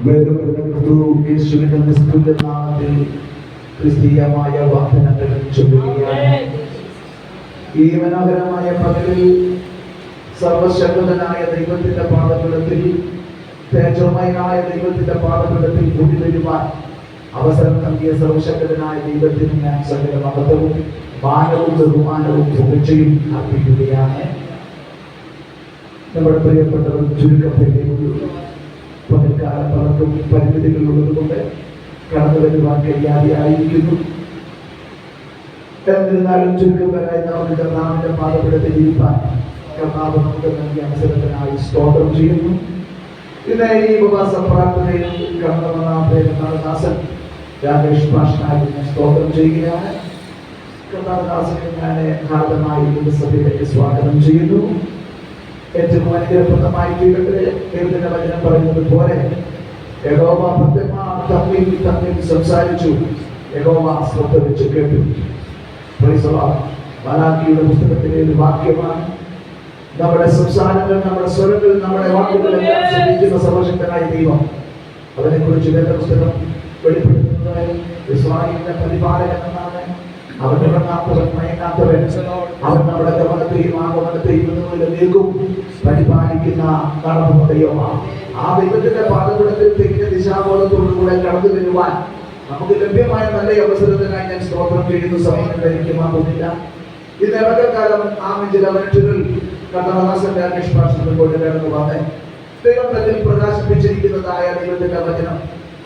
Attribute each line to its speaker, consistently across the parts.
Speaker 1: യേശുവിന്റെ നിസ്തുല്യ നാമത്തിൽ ക്രിസ്തീയമായ വാഗ്ദാനങ്ങൾ ചൊല്ലുകയാണ്. ഈ മനോഹരമായ പകലിൽ സർവശക്തനായ ദൈവത്തിന്റെ പാദപീഠത്തിൽ, തേജോമയനായ ദൈവത്തിന്റെ പാദപീഠത്തിൽ കൂടി വരുവാൻ അവസരം നൽകിയ സർവശക്തനായ ദൈവത്തിന് ഞാൻ സകല മഹത്വവും മാനവും ബഹുമാനവും പുകഴ്ചയും അർപ്പിക്കുകയാണ്. നമ്മുടെ പ്രിയപ്പെട്ടവർ ചുരുക്കപ്പെട്ടു പകൽക്കാലം പലർക്കും പരിമിതികളുള്ളത് കൊണ്ട് കടന്നു വരുവാൻ കഴിയാതെ ആയിരിക്കുന്നു. എന്നിരുന്നാലും ചുരുക്കം വരായി നമുക്ക് കർത്താവിന്റെ പാദപീഠത്തിൽ ഇരിക്കാൻ കർത്താവ് നമുക്ക് നൽകിയ അവസരത്തിനായി സ്തോത്രം ചെയ്യുന്നു. ഇന്ന് ഈ ഉപവാസ പ്രാർത്ഥനയിൽ കടന്നു വന്ന ദാസൻ രാജേഷ് ഭാഷനായി സ്തോത്രം ചെയ്യുകയാണ്. കർത്താവദാസനെ ഞാൻ ഹാർദമായി സഭയിലേക്ക് സ്വാഗതം ചെയ്യുന്നു. ഏറ്റവും അനുഗ്രഹപ്രദമായി തീരട്ടെ. ദൈവത്തിന്റെ വചനം പറയുന്നത് പോലെ യഹോവ ഭക്തന്മാർ തമ്മിൽ സംസാരിച്ചു, യഹോവ ശ്രദ്ധ വെച്ച് കേട്ടു. മലാക്കിയുടെ പുസ്തകത്തിലെ ഒരു വാക്യമാണ്. നമ്മുടെ സംസാരങ്ങൾ, നമ്മുടെ സ്വരങ്ങൾ, നമ്മുടെ വാക്കുകളെല്ലാം ശ്രദ്ധിക്കുന്ന സർവശക്തനായ ദൈവം. അതിനെക്കുറിച്ച് വേദപുസ്തകം വെളിപ്പെടുത്തുന്നത് ഇസ്രായേലിന്റെ പരിപാലകൻ എന്നാണ്. അവൻ ഇറങ്ങാത്തവൻ, മയങ്ങാത്തവൻ, അവൻ നമ്മുടെ ഗമനത്തെയും ആഗമനത്തെയും നീക്കും പരിപാലിക്കുന്ന നടന്ന ദൈവമാണ്. ആ ദൈവത്തിന്റെ പാദപീഠത്തിൽ തെക്കിന്റെ ദിശാബോധത്തോടുകൂടെ കടന്നു വരുവാൻ നമുക്ക് ലഭ്യമായ നല്ല അവസരത്തിനായി ഞാൻ സ്തോത്രം ചെയ്യുന്ന സമയത്ത് എനിക്ക് മാറുന്നില്ല. ഇന്ന് ഇറക്കക്കാലം ആ ചില മനുഷ്യരിൽ കർത്താവദാസന്റെ നിഷ്പാഷത്തിൽ കൊണ്ട് കടന്നു വന്ന് ദൈവം തന്നിൽ പ്രകാശിപ്പിച്ചിരിക്കുന്നതായ ദൈവത്തിന്റെ വചനം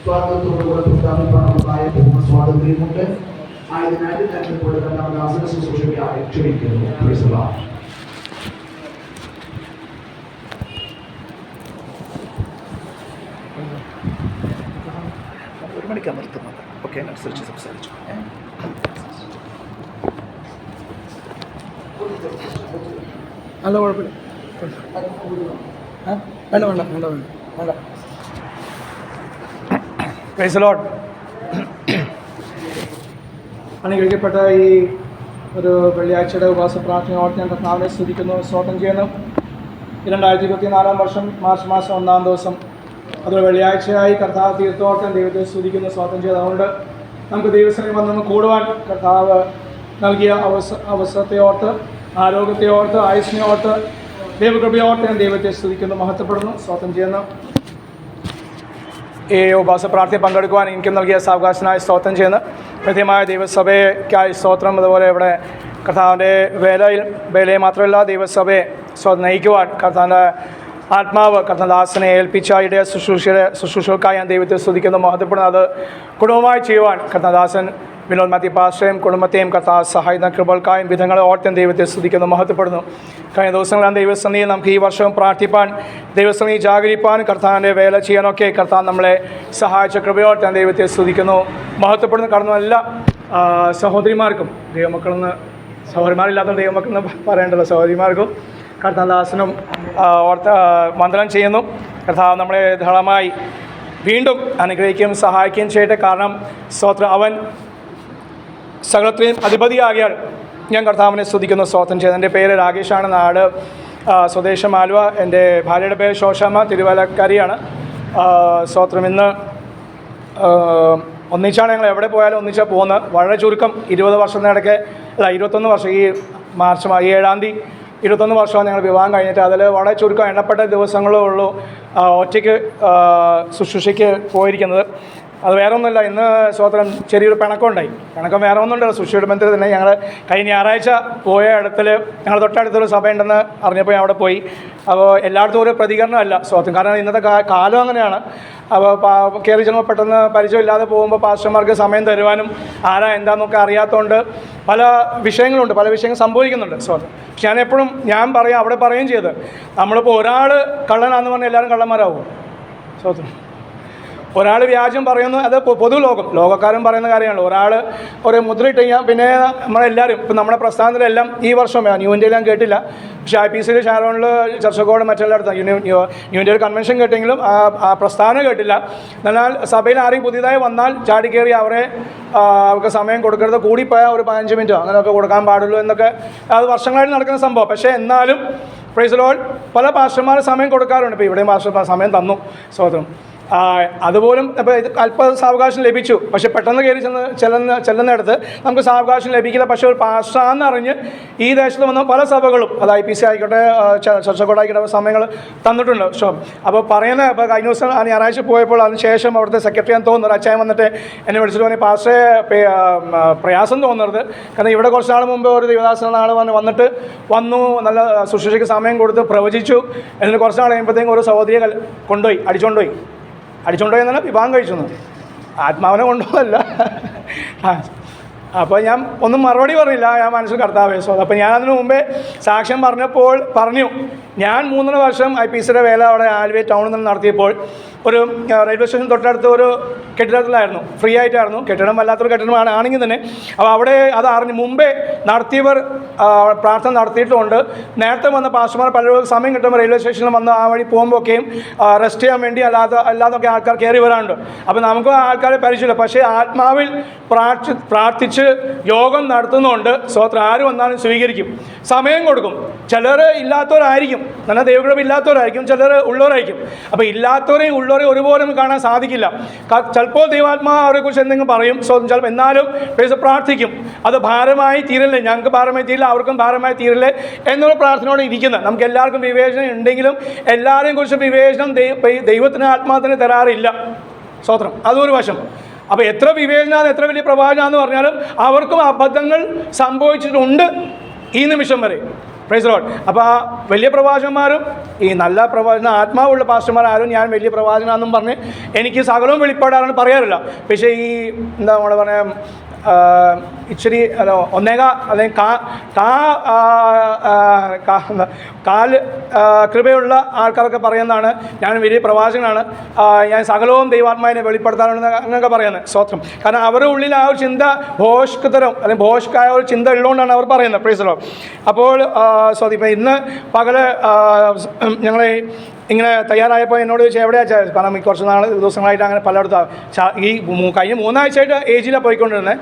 Speaker 1: സ്വാതന്ത്ര്യത്തോടുകൂടെ പ്രസ്താവിക്കാനുള്ളതായ പൂർണ്ണ സ്വാതന്ത്ര്യമുണ്ട്. ആയതിനാൽ തന്നെ പോലെ കർത്താവദാസനെ ശുശ്രൂഷയ്ക്കായി ക്ഷണിക്കുന്നു. ഒരു മണിക്കാണ് നിർത്തുന്നത്. ഓക്കെ, അനുസരിച്ച് സംസാരിച്ചു.
Speaker 2: അല്ല, കുഴപ്പമില്ല. വേണ്ട വേണ്ട വേണ്ട വേണ്ട വേണ്ട. Praise the Lord. അനുഗ്രഹിക്കപ്പെട്ട ഈ ഒരു വെള്ളിയാഴ്ചയുടെ ഉപവാസ പ്രാർത്ഥന ഓർത്ത് ഞാൻ കർത്താവിനെ സ്തുതിക്കുന്നു, സ്തോത്രം ചെയ്യുന്നു. 2024 വർഷം മാർച്ച് മാസം 1-ാം ദിവസം അതൊരു വെള്ളിയാഴ്ചയായി കർത്താവ് തീർത്തോർക്കാൻ ദൈവത്തെ സ്തുതിക്കുന്നു, സ്തോത്രം ചെയ്ത്. അതുകൊണ്ട് നമുക്ക് ദൈവസേനയിൽ വന്നൊന്ന് കൂടുവാൻ കർത്താവ് നൽകിയ അവസരത്തെ ഓർത്ത്, ആരോഗ്യത്തെ ഓർത്ത്, ആയുസ്സിനെ ഓർത്ത്, ദൈവകൃപയെ ഓർത്ത് ഞാൻ ദൈവത്തെ സ്തുതിക്കുന്നു, മഹത്വപ്പെടുന്നു, സ്തോത്രം ചെയ്യുന്നു. ഈ ഉപവാസ പ്രാർത്ഥന പങ്കെടുക്കുവാൻ എനിക്ക് നൽകിയ സാവകാശനായി സ്തോത്രം ചെയ്യുന്നു. കൃത്യമായ ദൈവസഭയ്ക്കായി സ്തോത്രം. അതുപോലെ ഇവിടെ കർത്താവിൻ്റെ വേലയെ മാത്രമല്ല ദൈവസഭയെ നയിക്കുവാൻ കർത്താവിൻ്റെ ആത്മാവ് കർത്താദാസനെ ഏൽപ്പിച്ച ഇടയ ശുശ്രൂഷകൾക്കായി ഞാൻ ദൈവത്തെ സ്തുതിക്കുന്നു, മഹത്വപ്പെടുന്നു. അത് കുടുംബമായി ചെയ്യുവാൻ കർത്താദാസൻ വിനോദ് മാത്യു പാസ്റ്ററേയും കുടുംബത്തെയും കർത്താവ് സഹായിക്കുന്ന കൃപകൾക്കായും വിധങ്ങളെ ഓർത്തും ദൈവത്തെ സ്തുതിക്കുന്നു, മഹത്വപ്പെടുന്നു. കഴിഞ്ഞ ദിവസങ്ങളാണ് ദൈവസന്നിധിയിൽ നമുക്ക് ഈ വർഷവും പ്രാർത്ഥിപ്പാൻ, ദൈവസന്നിധി ജാഗരിപ്പാൻ, കർത്താവിൻ്റെ വേല ചെയ്യാനൊക്കെ കർത്താവ് നമ്മളെ സഹായിച്ച കൃപയോർത്ത് ഞാൻ ദൈവത്തെ സ്തുതിക്കുന്നു, മഹത്വപ്പെടുന്നു. കടന്നു എല്ലാ സഹോദരിമാർക്കും, ദൈവമക്കളെന്ന് സഹോദരിമാരില്ലാത്ത ദൈവമക്കളെന്ന് പറയേണ്ടത്, സഹോദരിമാർക്കും കർത്താദാസനും വന്ദനം ചെയ്യുന്നു. കർത്താവ് നമ്മളെ ധാരാളമായി വീണ്ടും അനുഗ്രഹിക്കുകയും സഹായിക്കുകയും ചെയ്യട്ടെ. കാരണം സ്തോത്രം, അവൻ സകലത്തെയും അധിപതിയാകിയാൽ ഞാൻ കർത്താവിനെ സ്തുതിക്കുന്നു, സ്തോത്രം ചെയ്തു. എൻ്റെ പേര് രാകേഷാണ്, നാട് സ്വദേശം ആലുവ. എൻ്റെ ഭാര്യയുടെ പേര് ശോശാമ്മ, തിരുവല്ലക്കാരിയാണ്. സ്തോത്രം. ഇന്ന് ഒന്നിച്ചാണ് ഞങ്ങൾ എവിടെ പോയാലും ഒന്നിച്ചാണ് പോകുന്നത്. വളരെ ചുരുക്കം 20 വർഷത്തിനിടയ്ക്ക്, അല്ല 21 വർഷം, ഈ മാർച്ച് 7-ാം തീയതി 21 വർഷമാണ് ഞങ്ങൾ വിവാഹം കഴിഞ്ഞിട്ട്. അതിൽ വളരെ ചുരുക്കം എണ്ണപ്പെട്ട ദിവസങ്ങളേ ഉള്ളൂ ഒറ്റയ്ക്ക് ശുശ്രൂഷയ്ക്ക് പോയിരിക്കുന്നത്. അത് വേറെ ഒന്നുമില്ല. ഇന്ന് സ്തോത്രം ചെറിയൊരു പിണക്കം വേറെ ഒന്നുമില്ല. ശുശ്രൂഷയുടെ ബന്ധത്തിൽ തന്നെ ഞങ്ങൾ കഴിഞ്ഞ ഞായറാഴ്ച പോയ ഇടത്തിൽ ഞങ്ങൾ തൊട്ടടുത്തൊരു സഭയുണ്ടെന്ന് അറിഞ്ഞപ്പോൾ ഞാൻ അവിടെ പോയി. അപ്പോൾ എല്ലായിടത്തും ഒരു പ്രതികരണമല്ല സ്തോത്രം. കാരണം ഇന്നത്തെ കാലം അങ്ങനെയാണ്. അപ്പോൾ കയറി ചെല്ലുമ്പോൾ പെട്ടെന്ന് പരിചയമില്ലാതെ പോകുമ്പോൾ പാസ്റ്റർമാർക്ക് സമയം തരുവാനും ആരാ എന്താണെന്നൊക്കെ അറിയാത്തതുകൊണ്ട് പല വിഷയങ്ങളുണ്ട്, പല വിഷയങ്ങൾ സംഭവിക്കുന്നുണ്ട് സ്തോത്രം. പക്ഷെ ഞാൻ പറയാം, അവിടെ പറയുകയും ചെയ്ത്, നമ്മളിപ്പോൾ ഒരാൾ കള്ളനാന്ന് പറഞ്ഞാൽ എല്ലാവരും കള്ളന്മാരാവും സ്തോത്രം. ഒരാൾ വ്യാജം പറയുന്നു, അത് ലോകക്കാരും പറയുന്ന കാര്യമാണ്. ഒരാൾ ഒരു മുദ്രയിട്ട് കഴിഞ്ഞാൽ പിന്നെ നമ്മളെല്ലാവരും, ഇപ്പം നമ്മുടെ പ്രസ്ഥാനത്തിലെല്ലാം ഈ വർഷം ന്യൂ ഇന്ത്യയിലും കേട്ടില്ല, പക്ഷേ IPC ഷാരോണിൽ ചർച്ചക്കോട് മറ്റെല്ലായിടത്തും ന്യൂ ഇന്ത്യയിൽ കൺവെൻഷൻ കേട്ടെങ്കിലും ആ പ്രസ്ഥാനം കേട്ടില്ല. എന്നാൽ സഭയിൽ ആരെയും പുതിയതായി വന്നാൽ ചാടിക്കയറി അവർക്ക് സമയം കൊടുക്കരുത്, കൂടിപ്പോയാൽ ഒരു 15 മിനിറ്റോ അങ്ങനെയൊക്കെ കൊടുക്കാൻ പാടുള്ളൂ എന്നൊക്കെ അത് വർഷങ്ങളായിട്ട് നടക്കുന്ന സംഭവം. പക്ഷേ എന്നാലും പ്രൈസ് ദി ലോർഡ് പല പാസ്റ്റർമാർ സമയം കൊടുക്കാറുണ്ട്. ഇപ്പോൾ ഇവിടെയും പാസ്റ്റർ സമയം തന്നു സ്തോത്രം. അതുപോലും ഇപ്പോൾ ഇത് അല്പ സാവകാശം ലഭിച്ചു. പക്ഷേ പെട്ടെന്ന് കയറി ചെല്ലുന്നിടത്ത് നമുക്ക് സാവകാശം ലഭിക്കില്ല. പക്ഷേ ഒരു പാസ്റ്റാന്ന് അറിഞ്ഞ് ഈ ദേശത്ത് വന്ന പല സഭകളും, അത് IPC ആയിക്കോട്ടെ, ചർച്ചക്കോടായിക്കോട്ടെ, സമയങ്ങൾ തന്നിട്ടുണ്ട്. അപ്പോൾ പറയുന്നത്, ഇപ്പോൾ കഴിഞ്ഞ ദിവസം ഞായറാഴ്ച പോയപ്പോൾ അതിന് ശേഷം അവിടുത്തെ സെക്രട്ടറി ആണെന്ന് തോന്നുന്നു, അച്ചായൻ വന്നിട്ട് എന്നെ വിളിച്ചിട്ട് പറഞ്ഞു, പാസ്റ്റേ പ്രയാസം തോന്നരുത്, കാരണം ഇവിടെ കുറച്ച് നാൾ മുമ്പ് ഒരു ദൈവദാസന ആൾ വന്നിട്ട് നല്ല ശുശ്രൂഷയ്ക്ക് സമയം കൊടുത്ത് പ്രവചിച്ചു. എന്നിട്ട് കുറച്ച് നാൾ കഴിയുമ്പോഴത്തേക്കും ഒരു സഹോദരിയെ അടിച്ചുകൊണ്ടുപോയി എന്നല്ല, വിവാഹം കഴിച്ചു. ആത്മാവിനെ കൊണ്ടുപോകല്ല. അപ്പോൾ ഞാൻ ഒന്നും മറുപടി പറഞ്ഞില്ല. ഞാൻ മനസ്സിൽ കർത്താവേ സ്വന്തം. അപ്പോൾ ഞാൻ അതിന് മുമ്പേ സാക്ഷ്യം പറഞ്ഞു, ഞാൻ 3 വർഷം IPCയുടെ വേല അവിടെ ആലുവ ടൗണിൽ നിന്ന് നടത്തിയപ്പോൾ ഒരു റെയിൽവേ സ്റ്റേഷൻ തൊട്ടടുത്ത് ഒരു കെട്ടിടത്തിലായിരുന്നു, ഫ്രീ ആയിട്ടായിരുന്നു. കെട്ടിടം വല്ലാത്തൊരു കെട്ടിടമാണ് ആണെങ്കിൽ തന്നെ. അപ്പോൾ അവിടെ അത് അറിഞ്ഞ് മുമ്പേ നടത്തിയവർ പ്രാർത്ഥന നടത്തിയിട്ടുമുണ്ട്. നേരത്തെ വന്ന പാസ്റ്റർമാർ പലരും സമയം കിട്ടുമ്പോൾ റെയിൽവേ സ്റ്റേഷനിൽ വന്ന് ആ വഴി പോകുമ്പോഴൊക്കെയും റെസ്റ്റ് ചെയ്യാൻ വേണ്ടി അല്ലാതൊക്കെ ആൾക്കാർ കയറി വരാറുണ്ട്. അപ്പോൾ നമുക്ക് ആൾക്കാരെ പരിചയമില്ല. പക്ഷേ ആത്മാവിൽ പ്രാർത്ഥിച്ച് യോഗം നടത്തുന്നുണ്ട്. സ്വോത്രം. ആര് വന്നാലും സ്വീകരിക്കും, സമയം കൊടുക്കും. ചിലർ ഇല്ലാത്തവരായിരിക്കും, നല്ല ദൈവകൃപ ഇല്ലാത്തവരായിരിക്കും, ചിലർ ഉള്ളവരായിരിക്കും. അപ്പോൾ ഇല്ലാത്തവരെയും ഉള്ളവരെയും ഒരുപോലെ കാണാൻ സാധിക്കില്ല. ചിലപ്പോൾ ദൈവാത്മാ അവരെക്കുറിച്ച് എന്തെങ്കിലും പറയും. ചിലപ്പോൾ എന്നാലും പ്രാർത്ഥിക്കും. അത് ഭാരമായി തീരല്ലേ, ഞങ്ങൾക്ക് ഭാരമായി തീരില്ല, അവർക്കും ഭാരമായി തീരല്ലേ എന്നുള്ള പ്രാർത്ഥനയോടെ ഇരിക്കുന്നത്. നമുക്ക് എല്ലാവർക്കും വിവേചനം ഉണ്ടെങ്കിലും എല്ലാവരെയും കുറിച്ച് വിവേചനം ദൈവത്തിന് ആത്മാവിന് തരാറില്ല. സ്വോത്രം. അതൊരു വശം. അപ്പോൾ എത്ര വിവേചനാണ്, എത്ര വലിയ പ്രവാചകനാന്ന് പറഞ്ഞാലും അവർക്കും അബദ്ധങ്ങൾ സംഭവിച്ചിട്ടുണ്ട് ഈ നിമിഷം വരെ. Praise Lord. അപ്പോൾ ആ വലിയ പ്രവാചകന്മാരും ഈ നല്ല പ്രവാചകൻ ആത്മാവുള്ള പാസ്റ്റർമാരും ഞാൻ വലിയ പ്രവാചകനാണെന്നും പറഞ്ഞ് എനിക്ക് സകലവും വെളിപ്പാടാണെന്ന് പറയാറില്ല. പക്ഷേ ഈ എന്താ നമ്മൾ പറയാം, ഇച്ചിരി ഒന്നേകാ അല്ലെങ്കിൽ കാല് കൃപയുള്ള ആൾക്കാരൊക്കെ പറയുന്നതാണ് ഞാൻ വലിയ പ്രവാചകനാണ്, ഞാൻ സകലവും ദൈവാത്മാവിനെ വെളിപ്പെടുത്താറുണ്ട് എന്നൊക്കെ പറയുന്നത്. സ്വത്രം. കാരണം അവരുടെ ഉള്ളിൽ ആ ഒരു ചിന്ത ഭോഷ്കതരം അല്ലെങ്കിൽ ഭോഷ്കായ ഒരു ചിന്ത ഉള്ളതുകൊണ്ടാണ് അവർ പറയുന്നത്. Praise Lord. അപ്പോൾ ഇപ്പം ഇന്ന് പകല് ഞങ്ങളെ ഇങ്ങനെ തയ്യാറായപ്പോൾ എന്നോട് ചോദിച്ചാൽ എവിടെയാ, കാരണം ഈ കുറച്ച് ദിവസങ്ങളായിട്ട് അങ്ങനെ പലയിടത്തും ഈ കഴിഞ്ഞ 3 ആഴ്ചയായിട്ട് AGയിലാണ് പോയിക്കൊണ്ടിരുന്നത്.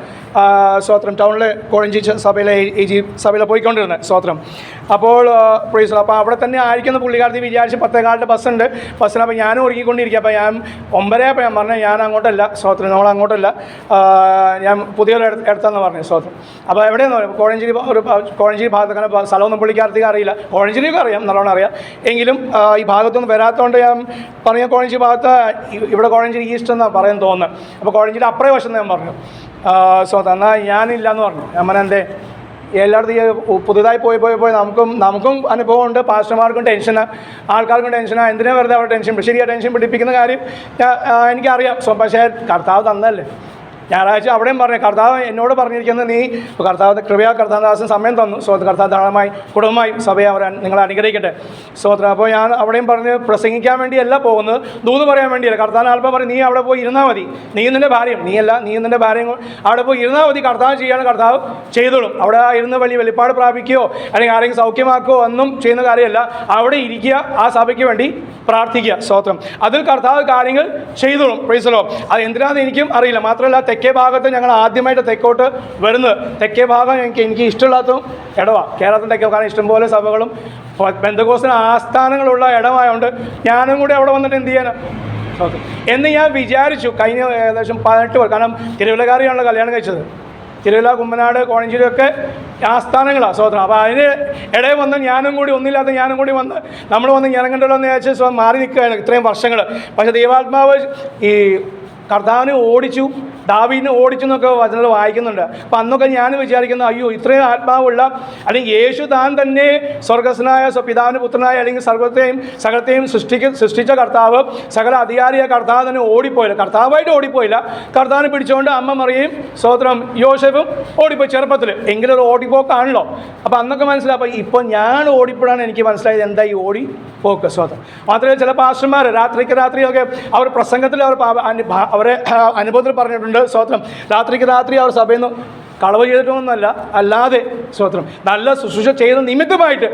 Speaker 2: സ്വത്രം. ടൗണിലെ കോഴഞ്ചി സഭയിലെ AG സഭയിലാണ് പോയിക്കൊണ്ടിരുന്നത്. സ്വത്രം. അപ്പോൾ പ്രൈസ്. അപ്പോൾ അവിടെ തന്നെ ആയിരിക്കുന്ന പുള്ളിക്കാരത്തി വിചാരിച്ച് 10:15 ബസ്സുണ്ട്. ബസ്സിനപ്പോൾ ഞാനും ഒരുക്കിക്കൊണ്ടിരിക്കുക. അപ്പോൾ ഞാൻ 9 അപ്പോൾ ഞാൻ പറഞ്ഞു ഞാൻ അങ്ങോട്ടല്ല. സ്വത്രം. നമ്മൾ അങ്ങോട്ടല്ല, ഞാൻ പുതിയൊരു എടുത്തെന്ന് പറഞ്ഞു. സ്വത്രം. അപ്പോൾ എവിടെയെന്ന് കോഴഞ്ചേരി ഭാഗത്ത് അങ്ങനെ സ്ഥലമൊന്നും പുള്ളിക്കാരത്തേക്ക് അറിയില്ല. കോഴഞ്ചേരിയൊക്കെ അറിയാം, നല്ലോണം അറിയാം. എങ്കിലും ഈ ഭാഗത്തൊന്നും വരാത്തതുകൊണ്ട് ഞാൻ പറഞ്ഞ കോഴഞ്ചേരി ഭാഗത്ത് ഇവിടെ കോഴഞ്ചേരി ഈസ്റ്റ് എന്നാണ് പറയാൻ തോന്നുന്നത്. അപ്പോൾ കോഴഞ്ചേരി അപ്പുറേ വശം ഞാൻ പറഞ്ഞു. എന്നാൽ ഞാനില്ല എന്ന് പറഞ്ഞു. ഞാൻ എന്തേ എല്ലായിടത്തും ഈ പുതുതായി പോയി നമുക്കും അനുഭവമുണ്ട്. പാസ്റ്റർമാർക്കും ടെൻഷന്, ആൾക്കാർക്കും ടെൻഷനാണ്. എന്തിനാ വെറുതെ അവിടെ ടെൻഷൻ, ശരിയാ ടെൻഷൻ പിടിപ്പിക്കുന്ന കാര്യം എനിക്കറിയാം. പക്ഷേ കർത്താവ് തന്നല്ലേ. ഞായറാഴ്ച അവിടെയും പറഞ്ഞു, കർത്താവ് എന്നോട് പറഞ്ഞിരിക്കുന്നത് നീ കർത്താവ് കൃപയാ കർത്താവദാസൻ സമയം തന്നു. കർത്താവ് ധാരാളമായി കുടുംബമായി സഭയെ നിങ്ങളെ അനുഗ്രഹിക്കട്ടെ. സ്വോത്രം. അപ്പോൾ ഞാൻ അവിടെയും പറഞ്ഞ് പ്രസംഗിക്കാൻ വേണ്ടിയല്ല പോകുന്നത്, ദൂത് പറയാൻ വേണ്ടിയല്ല. കർത്താവ് അല്പം പറയും, നീ അവിടെ പോയി ഇരുന്നാൽ മതി, നീ നിൻ്റെ ഭാര്യയും, നീ നിൻ്റെ ഭാര്യയും അവിടെ പോയി ഇരുന്നാൽ മതി, കർത്താവ് ചെയ്യാണ്, കർത്താവ് ചെയ്തോളും. അവിടെ ഇരുന്ന് വലിയ വെളിപ്പാട് പ്രാപിക്കുകയോ അല്ലെങ്കിൽ ആരെങ്കിലും സൗഖ്യമാക്കുകയോ ഒന്നും ചെയ്യുന്ന കാര്യമല്ല. അവിടെ ഇരിക്കുക, ആ സഭയ്ക്ക് വേണ്ടി പ്രാർത്ഥിക്കുക. സ്വോത്രം. അതിൽ കർത്താവ് കാര്യങ്ങൾ ചെയ്തോളും. Praise the Lord. അത് എന്തിനാണെന്ന് എനിക്കും അറിയില്ല. മാത്രമല്ല തെക്കേ ഭാഗത്ത് ഞങ്ങൾ ആദ്യമായിട്ട് തെക്കോട്ട് വരുന്നത്. തെക്കേ ഭാഗം എനിക്ക് ഇഷ്ടമില്ലാത്തതും ഇടവാണ്. കേരളത്തിൻ്റെ തെക്കേ, കാരണം ഇഷ്ടംപോലെ സഭകളും പെന്തക്കോസ്തിന് ആസ്ഥാനങ്ങളുള്ള ഇടമായതുകൊണ്ട് ഞാനും കൂടി അവിടെ വന്നിട്ട് എന്ത് ചെയ്യാനാണ് എന്ന് ഞാൻ വിചാരിച്ചു. കഴിഞ്ഞ ഏകദേശം 18 പേർ, കാരണം തിരുവല്ലക്കാരിയാണല്ലോ കല്യാണം കഴിച്ചത്. തിരുവല്ല, കുമ്മനാട്, കോഴഞ്ചേരിയൊക്കെ ആസ്ഥാനങ്ങളാണ്. സ്വതന്ത്രം. അപ്പോൾ അതിന് ഇടയിൽ വന്ന് ഞാനും കൂടി, ഒന്നില്ലാത്ത ഞാനും കൂടി വന്ന് നമ്മൾ വന്ന് ഇറങ്ങണ്ടല്ലോ എന്ന് വിചാരിച്ച് മാറി നിൽക്കുകയാണ് ഇത്രയും വർഷങ്ങൾ. പക്ഷേ ദൈവാത്മാവ് ഈ കർത്താവിനെ ഓടിച്ചു, ദാവീദിനെ ഓടിച്ചു എന്നൊക്കെ വചനങ്ങൾ വായിക്കുന്നുണ്ട്. അപ്പം അന്നൊക്കെ ഞാൻ വിചാരിക്കുന്നത്, അയ്യോ ഇത്രയും ആത്മാവുള്ള അല്ലെങ്കിൽ യേശു താൻ തന്നെ സ്വർഗസ്വനായ പിതാവിന് പുത്രനായ അല്ലെങ്കിൽ സകലത്തെയും സൃഷ്ടിച്ച കർത്താവ്, സകല അധികാരിയായ കർത്താവ് തന്നെ ഓടിപ്പോയില്ല. കർത്താവായിട്ട് ഓടിപ്പോയില്ല, കർത്താവിനെ പിടിച്ചുകൊണ്ട് അമ്മ മറിയയും സ്വോത്രം യോസേഫും ഓടിപ്പോയി ചെറുപ്പത്തിൽ. എങ്കിലും ഒരു ഓടിപ്പോക്കാണല്ലോ. അപ്പോൾ അന്നൊക്കെ മനസ്സിലായി. അപ്പോൾ ഇപ്പോൾ ഞാൻ ഓടിപ്പോഴാണ് എനിക്ക് മനസ്സിലായത് എന്താ ഈ ഓടിപ്പോക്ക്. സ്വോത്രം. മാത്രമല്ല ചില പാസ്റ്റർമാർ രാത്രിയൊക്കെ അവർ പ്രസംഗത്തിൽ അവരെ അനുഭവത്തിൽ പറഞ്ഞിട്ടുണ്ട്. സ്വോത്രം. രാത്രി അവർ സഭയിൽ നിന്ന് കളവ് ചെയ്തിട്ടൊന്നുമല്ല, അല്ലാതെ സ്വോത്രം നല്ല ശുശ്രൂഷ ചെയ്ത നിമിത്തമായിട്ട്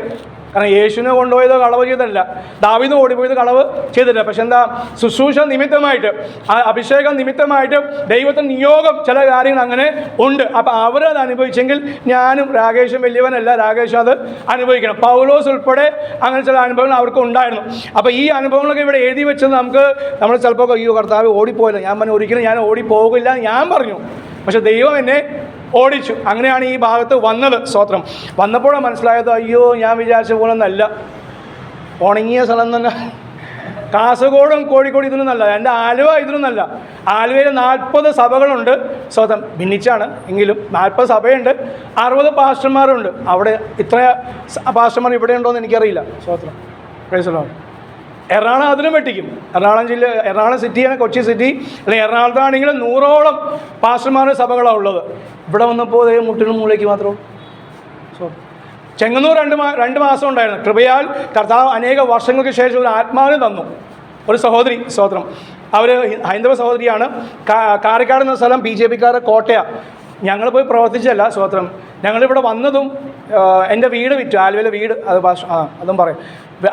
Speaker 2: കാരണം യേശുവിനെ കൊണ്ടുപോയത് കളവ് ചെയ്തല്ല, ദാവീദ് ഓടിപ്പോയത് കളവ് ചെയ്തില്ല. പക്ഷെ എന്താ, ശുശ്രൂഷ നിമിത്തമായിട്ട്, ആ അഭിഷേകം നിമിത്തമായിട്ട് ദൈവത്തിന് നിയോഗം ചില കാര്യങ്ങൾ അങ്ങനെ ഉണ്ട്. അപ്പം അവരത് അനുഭവിച്ചെങ്കിൽ ഞാനും, രാകേഷും വലിയവനല്ല, രാകേഷും അത് അനുഭവിക്കണം. പൗലോസ് ഉൾപ്പെടെ അങ്ങനെ ചില അനുഭവങ്ങൾ അവർക്ക് ഉണ്ടായിരുന്നു. അപ്പോൾ ഈ അനുഭവങ്ങളൊക്കെ ഇവിടെ എഴുതി വെച്ചത് നമ്മൾ ചിലപ്പോൾ അയ്യോ കർത്താവ് ഓടിപ്പോയില്ല, ഞാൻ പറഞ്ഞു ഒരിക്കലും ഞാൻ ഓടിപ്പോകില്ല ഞാൻ പറഞ്ഞു, പക്ഷെ ദൈവം എന്നെ ഓടിച്ചു. അങ്ങനെയാണ് ഈ ഭാഗത്ത് വന്നത്. സ്തോത്രം. വന്നപ്പോഴാണ് മനസ്സിലായത് അയ്യോ ഞാൻ വിചാരിച്ച പോലെ ഒന്നല്ല, ഉണങ്ങിയ സ്ഥലം തന്നെ. കാസർഗോഡും കോഴിക്കോട് ഇതിനൊന്നല്ല, എൻ്റെ ആലുവ ഇതിനൊന്നല്ല. ആലുവയിൽ 40 സഭകളുണ്ട്. സ്വതം ഭിന്നിച്ചാണ് എങ്കിലും 40 സഭയുണ്ട്, 60 പാസ്റ്റർമാരുണ്ട്. അവിടെ ഇത്ര പാസ്റ്റർമാർ ഇവിടെ ഉണ്ടോയെന്ന് എനിക്കറിയില്ല. സ്വതന്ത്രം. Praise the Lord. എറണാകുളം അതിലും വെട്ടിക്കും. എറണാകുളം സിറ്റിയാണ്, കൊച്ചി സിറ്റി, അല്ലെങ്കിൽ എറണാകുളത്താണെങ്കിൽ 100ഓളം പാസ്റ്റർമാരുടെ സഭകളാണ് ഉള്ളത്. ഇവിടെ വന്നപ്പോൾ മുട്ടിനും മൂലയ്ക്ക് മാത്രമേ. ചെങ്ങന്നൂർ 2 മാസം ഉണ്ടായിരുന്നു. കൃപയാൽ കർത്താവ് അനേക വർഷങ്ങൾക്ക് ശേഷം ഒരു ആത്മാവിനെ തന്നു. ഒരു സഹോദരി, സ്തോത്രം, അവർ ഹൈന്ദവ സഹോദരിയാണ്. കാരക്കാട് എന്ന സ്ഥലം BJPക്കാരുടെ കോട്ടയാണ്. ഞങ്ങൾ പോയി പ്രവർത്തിച്ചല്ല. സ്തോത്രം. ഞങ്ങളിവിടെ വന്നതും എൻ്റെ വീട് വിറ്റു, ആലുവയിലെ വീട്. അതും പറയും,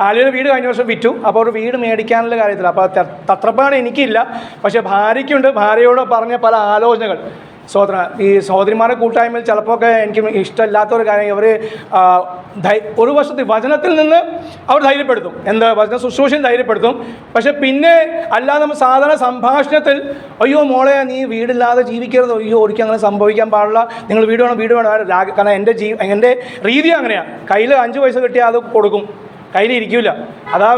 Speaker 2: ആലുവയിലെ വീട് കഴിഞ്ഞ വർഷം വിറ്റു. അപ്പോൾ ഒരു വീട് മേടിക്കാനുള്ള കാര്യത്തിൽ അപ്പോൾ തത്രപ്പാട് എനിക്കില്ല, പക്ഷേ ഭാര്യയ്ക്കുണ്ട്. ഭാര്യയോട് പറഞ്ഞ പല ആലോചനകൾ. സ്തോത്രം. ഈ സഹോദരിമാരുടെ കൂട്ടായ്മയിൽ ചിലപ്പോൾ എനിക്ക് ഇഷ്ടമില്ലാത്തൊരു കാര്യം, ഇവർ ഒരു വർഷത്തിൽ വചനത്തിൽ നിന്ന് അവർ ധൈര്യപ്പെടുത്തും, വചന ശുശ്രൂഷയും ധൈര്യപ്പെടുത്തും. പക്ഷെ പിന്നെ അല്ലാതെ നമ്മൾ സാധാരണ സംഭാഷണത്തിൽ അയ്യോ മോളെ നീ വീടില്ലാതെ ജീവിക്കരുത്, അയ്യോ ഒരിക്കലും അങ്ങനെ സംഭവിക്കാൻ പാടില്ല, നിങ്ങൾ വീട് വേണം. കാരണം എൻ്റെ രീതി അങ്ങനെയാണ്. കയ്യിൽ 5 പൈസ കിട്ടിയാൽ അത് കൊടുക്കും, കയ്യിലിരിക്കില്ല. അതാ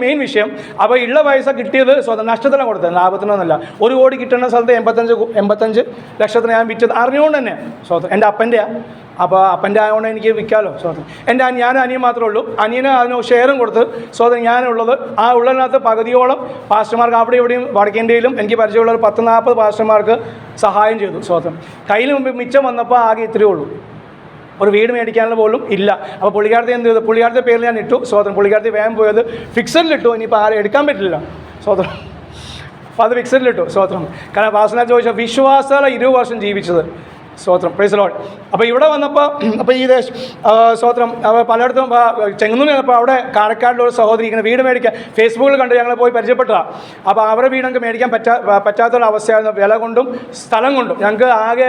Speaker 2: മെയിൻ വിഷയം. അപ്പോൾ ഉള്ള പൈസ കിട്ടിയത് സ്വന്തം നഷ്ടത്തിലാണ് കൊടുത്തത്, ലാഭത്തിനൊന്നുമല്ല. 1 കോടി കിട്ടുന്ന സ്ഥലത്ത് 85 ലക്ഷത്തിന് ഞാൻ വിറ്റത് അറിഞ്ഞുകൊണ്ട് തന്നെ. സ്വന്തം എൻ്റെ അപ്പൻ്റെയാണ്. അപ്പോൾ അപ്പൻ്റെ ആയതുകൊണ്ട് എനിക്ക് വിൽക്കാമല്ലോ. സ്വന്തം ഞാനും അനിയൻ മാത്രമേ ഉള്ളൂ. അനിയന് അതിന് ഷെയറും കൊടുത്ത് സ്വന്തം ഞാനുള്ളത് ആ ഉള്ളതിനകത്ത് പകുതിയോളം പാസ്റ്റർമാർക്ക് അവിടെ ഇവിടെയും വടക്കേന്ത്യയിലും എനിക്ക് പരിചയമുള്ള ഒരു 10-40 പാസ്റ്റർമാർക്ക് സഹായം ചെയ്തു. സ്വന്തം കയ്യിൽ മുമ്പ് മിച്ചം വന്നപ്പോൾ ആകെ ഇത്രയേ ഉള്ളൂ, ഒരു വീട് മേടിക്കാനുള്ള പോലും ഇല്ല. അപ്പോൾ പുള്ളിക്കാരത്തെ എന്ത് ചെയ്തു, പുള്ളിക്കാരത്തെ പേരിൽ ഞാൻ ഇട്ടു. സ്വതന്ത്രം. പുള്ളിക്കാരത്തെ വേഗം പോയത് ഫിക്സഡിലിട്ടു. ഇനിയിപ്പോൾ ആരും എടുക്കാൻ പറ്റില്ല. സ്വതന്ത്രം. അപ്പോൾ അത് ഫിക്സഡിലിട്ടു. സ്വതന്ത്രം. കാരണം പാസ്റ്റർ ചോദിച്ചാൽ വിശ്വാസത്താൽ 20 വർഷം ജീവിച്ചത്. സ്തോത്രം. Praise the Lord. അപ്പോൾ ഇവിടെ വന്നപ്പോൾ അപ്പോൾ ഈ സ്തോത്രം പലയിടത്തും ചെങ്ങന്നൂർ അപ്പോൾ അവിടെ കാരക്കാടിലൊരു സഹോദരി ഇങ്ങനെ വീട് മേടിക്കാൻ ഫേസ്ബുക്കിൽ കണ്ട് ഞങ്ങൾ പോയി പരിചയപ്പെട്ടതാണ്. അപ്പോൾ അവരുടെ വീട് ഞങ്ങൾക്ക് മേടിക്കാൻ പറ്റാത്തൊരവസ്ഥയായിരുന്നു, വില കൊണ്ടും സ്ഥലം കൊണ്ടും. ഞങ്ങൾക്ക് ആകെ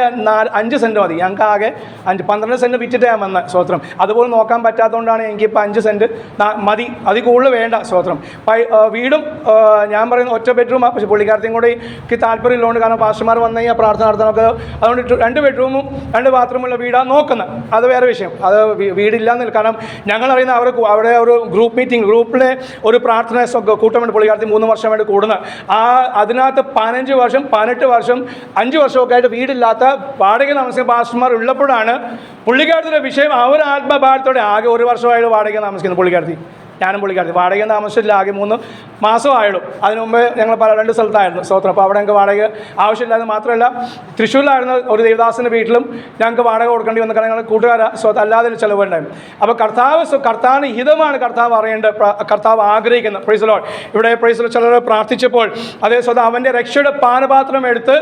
Speaker 2: 5 സെൻറ്റ് മതി. ഞങ്ങൾക്ക് ആകെ 12 സെൻറ്റ് വിറ്റിട്ട് ഞാൻ വന്ന. സ്തോത്രം. അതുപോലെ നോക്കാൻ പറ്റാത്തതുകൊണ്ടാണ് എനിക്കിപ്പോൾ 5 സെൻറ്റ് മതി, അതിൽ കൂടുതൽ വേണ്ട. സ്തോത്രം. വീടും ഞാൻ പറയുന്ന ഒറ്റ ബെഡ്റൂമാണ്, പക്ഷേ പുള്ളിക്കാരത്തെയും കൂടെ എനിക്ക് താല്പര്യമുള്ളതുകൊണ്ട്, കാരണം പാസ്റ്റർമാർ വന്നു കഴിഞ്ഞാൽ പ്രാർത്ഥന നടത്താനൊക്കെ, അതുകൊണ്ട് 2 ബെഡ്റൂമും 2 ബാത്റൂമുള്ള വീടാണ് നോക്കുന്നത്. അത് വേറെ വിഷയം. അത് വീടില്ലാന്നില്ല. കാരണം ഞങ്ങളറിയുന്ന അവിടെ ഒരു ഗ്രൂപ്പിലെ ഒരു പ്രാർത്ഥന കൂട്ടമുണ്ട്. പുള്ളിക്കാരത്തി 3 വർഷമായിട്ട് കൂടുന്നത്. അതിനകത്ത് 15 വർഷം 18 വർഷം 5 വർഷമൊക്കെ ആയിട്ട് വീടില്ലാത്ത വാടക താമസിക്കുന്ന പാസ്റ്റർമാർ ഉള്ളപ്പോഴാണ് പുള്ളിക്കാരത്തിൻ്റെ വിഷയം. അവർ ആത്മഭാരത്തോടെ ആകെ 1 വർഷമായിട്ട് വാടക താമസിക്കുന്നു പുള്ളിക്കാരത്തി. ഞാനും പുള്ളിക്കാരത്തി വാടക താമസിച്ചില്ല, ആകെ 3 മാസമായുള്ളൂ. അതിന് മുമ്പ് ഞങ്ങൾ 2 സ്ഥലത്തായിരുന്നു. സ്തോത്രം. അപ്പോൾ അവിടെ ഞങ്ങൾക്ക് വാടക ആവശ്യമില്ലാതെ മാത്രമല്ല, തൃശ്ശൂരിലായിരുന്ന ഒരു ദേവദാസിൻ്റെ വീട്ടിലും ഞങ്ങൾക്ക് വാടക കൊടുക്കേണ്ടി വന്ന, കാരണം ഞങ്ങൾ കൂട്ടുകാരാണ്. അല്ലാതെ ചിലവുണ്ടായിരുന്നു. അപ്പോൾ കർത്താവിന് ഹിതമാണ് കർത്താവ് അറിയേണ്ടത്, കർത്താവ് ആഗ്രഹിക്കുന്നത്. Praise the Lord. ഇവിടെ പ്രൈസ് ചിലർ പ്രാർത്ഥിച്ചപ്പോൾ അതേ സ്വന്തം അവൻ്റെ രക്ഷയുടെ പാനപാത്രം എടുത്ത്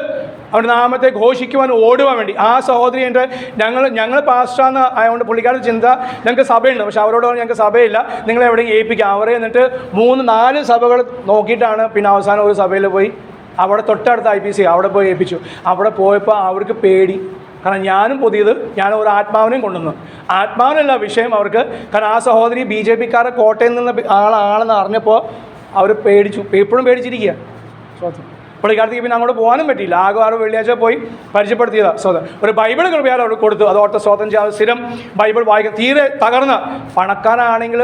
Speaker 2: അവൻ്റെ നാമത്തെ ഘോഷിക്കുവാൻ ഓടുവാൻ വേണ്ടി ആ സഹോദരി എൻ്റെ ഞങ്ങൾ പാസ്റ്ററാന്ന് ആയതുകൊണ്ട് പുള്ളിക്കാരുടെ ചിന്ത ഞങ്ങൾക്ക് സഭയുണ്ട്, പക്ഷെ അവരോട് ഞങ്ങൾക്ക് സഭയില്ല, നിങ്ങളെ എവിടെയും ഏൽപ്പിക്കാം. അവരെ എന്നിട്ട് 3-4 സഭകൾ നോക്കിയിട്ടാണ് പിന്നെ അവസാനം ഒരു സഭയിൽ പോയി, അവിടെ തൊട്ടടുത്ത IPC അവിടെ പോയി ഏൽപ്പിച്ചു. അവിടെ പോയപ്പോൾ അവർക്ക് പേടി. കാരണം ഞാനും പുതിയത്, ഞാൻ ഒരു ആത്മാവിനെയും കൊണ്ടുവന്നു. ആത്മാവിനല്ല വിഷയം അവർക്ക്. കാരണം ആ സഹോദരി BJPക്കാരുടെ കോട്ടയിൽ നിന്ന് ആളെന്ന് അറിഞ്ഞപ്പോൾ അവർ പേടിച്ചു. ഇപ്പോഴും പേടിച്ചിരിക്കുക. സ്വന്തം. പുള്ളിക്കാലത്തേക്ക് പിന്നെ അങ്ങോട്ട് പോകാനും പറ്റിയില്ല. ആകെ 6 വെള്ളിയാഴ്ച പോയി പരിചയപ്പെടുത്തിയതാണ്. സ്വതം. ഒരു ബൈബിൾ കൃപയാൽ അവർ കൊടുത്തു. അതോട്ട് സ്വതം സ്ഥിരം ബൈബിൾ വായിക്കും. തീരെ തകർന്ന് പണക്കാരാണെങ്കിൽ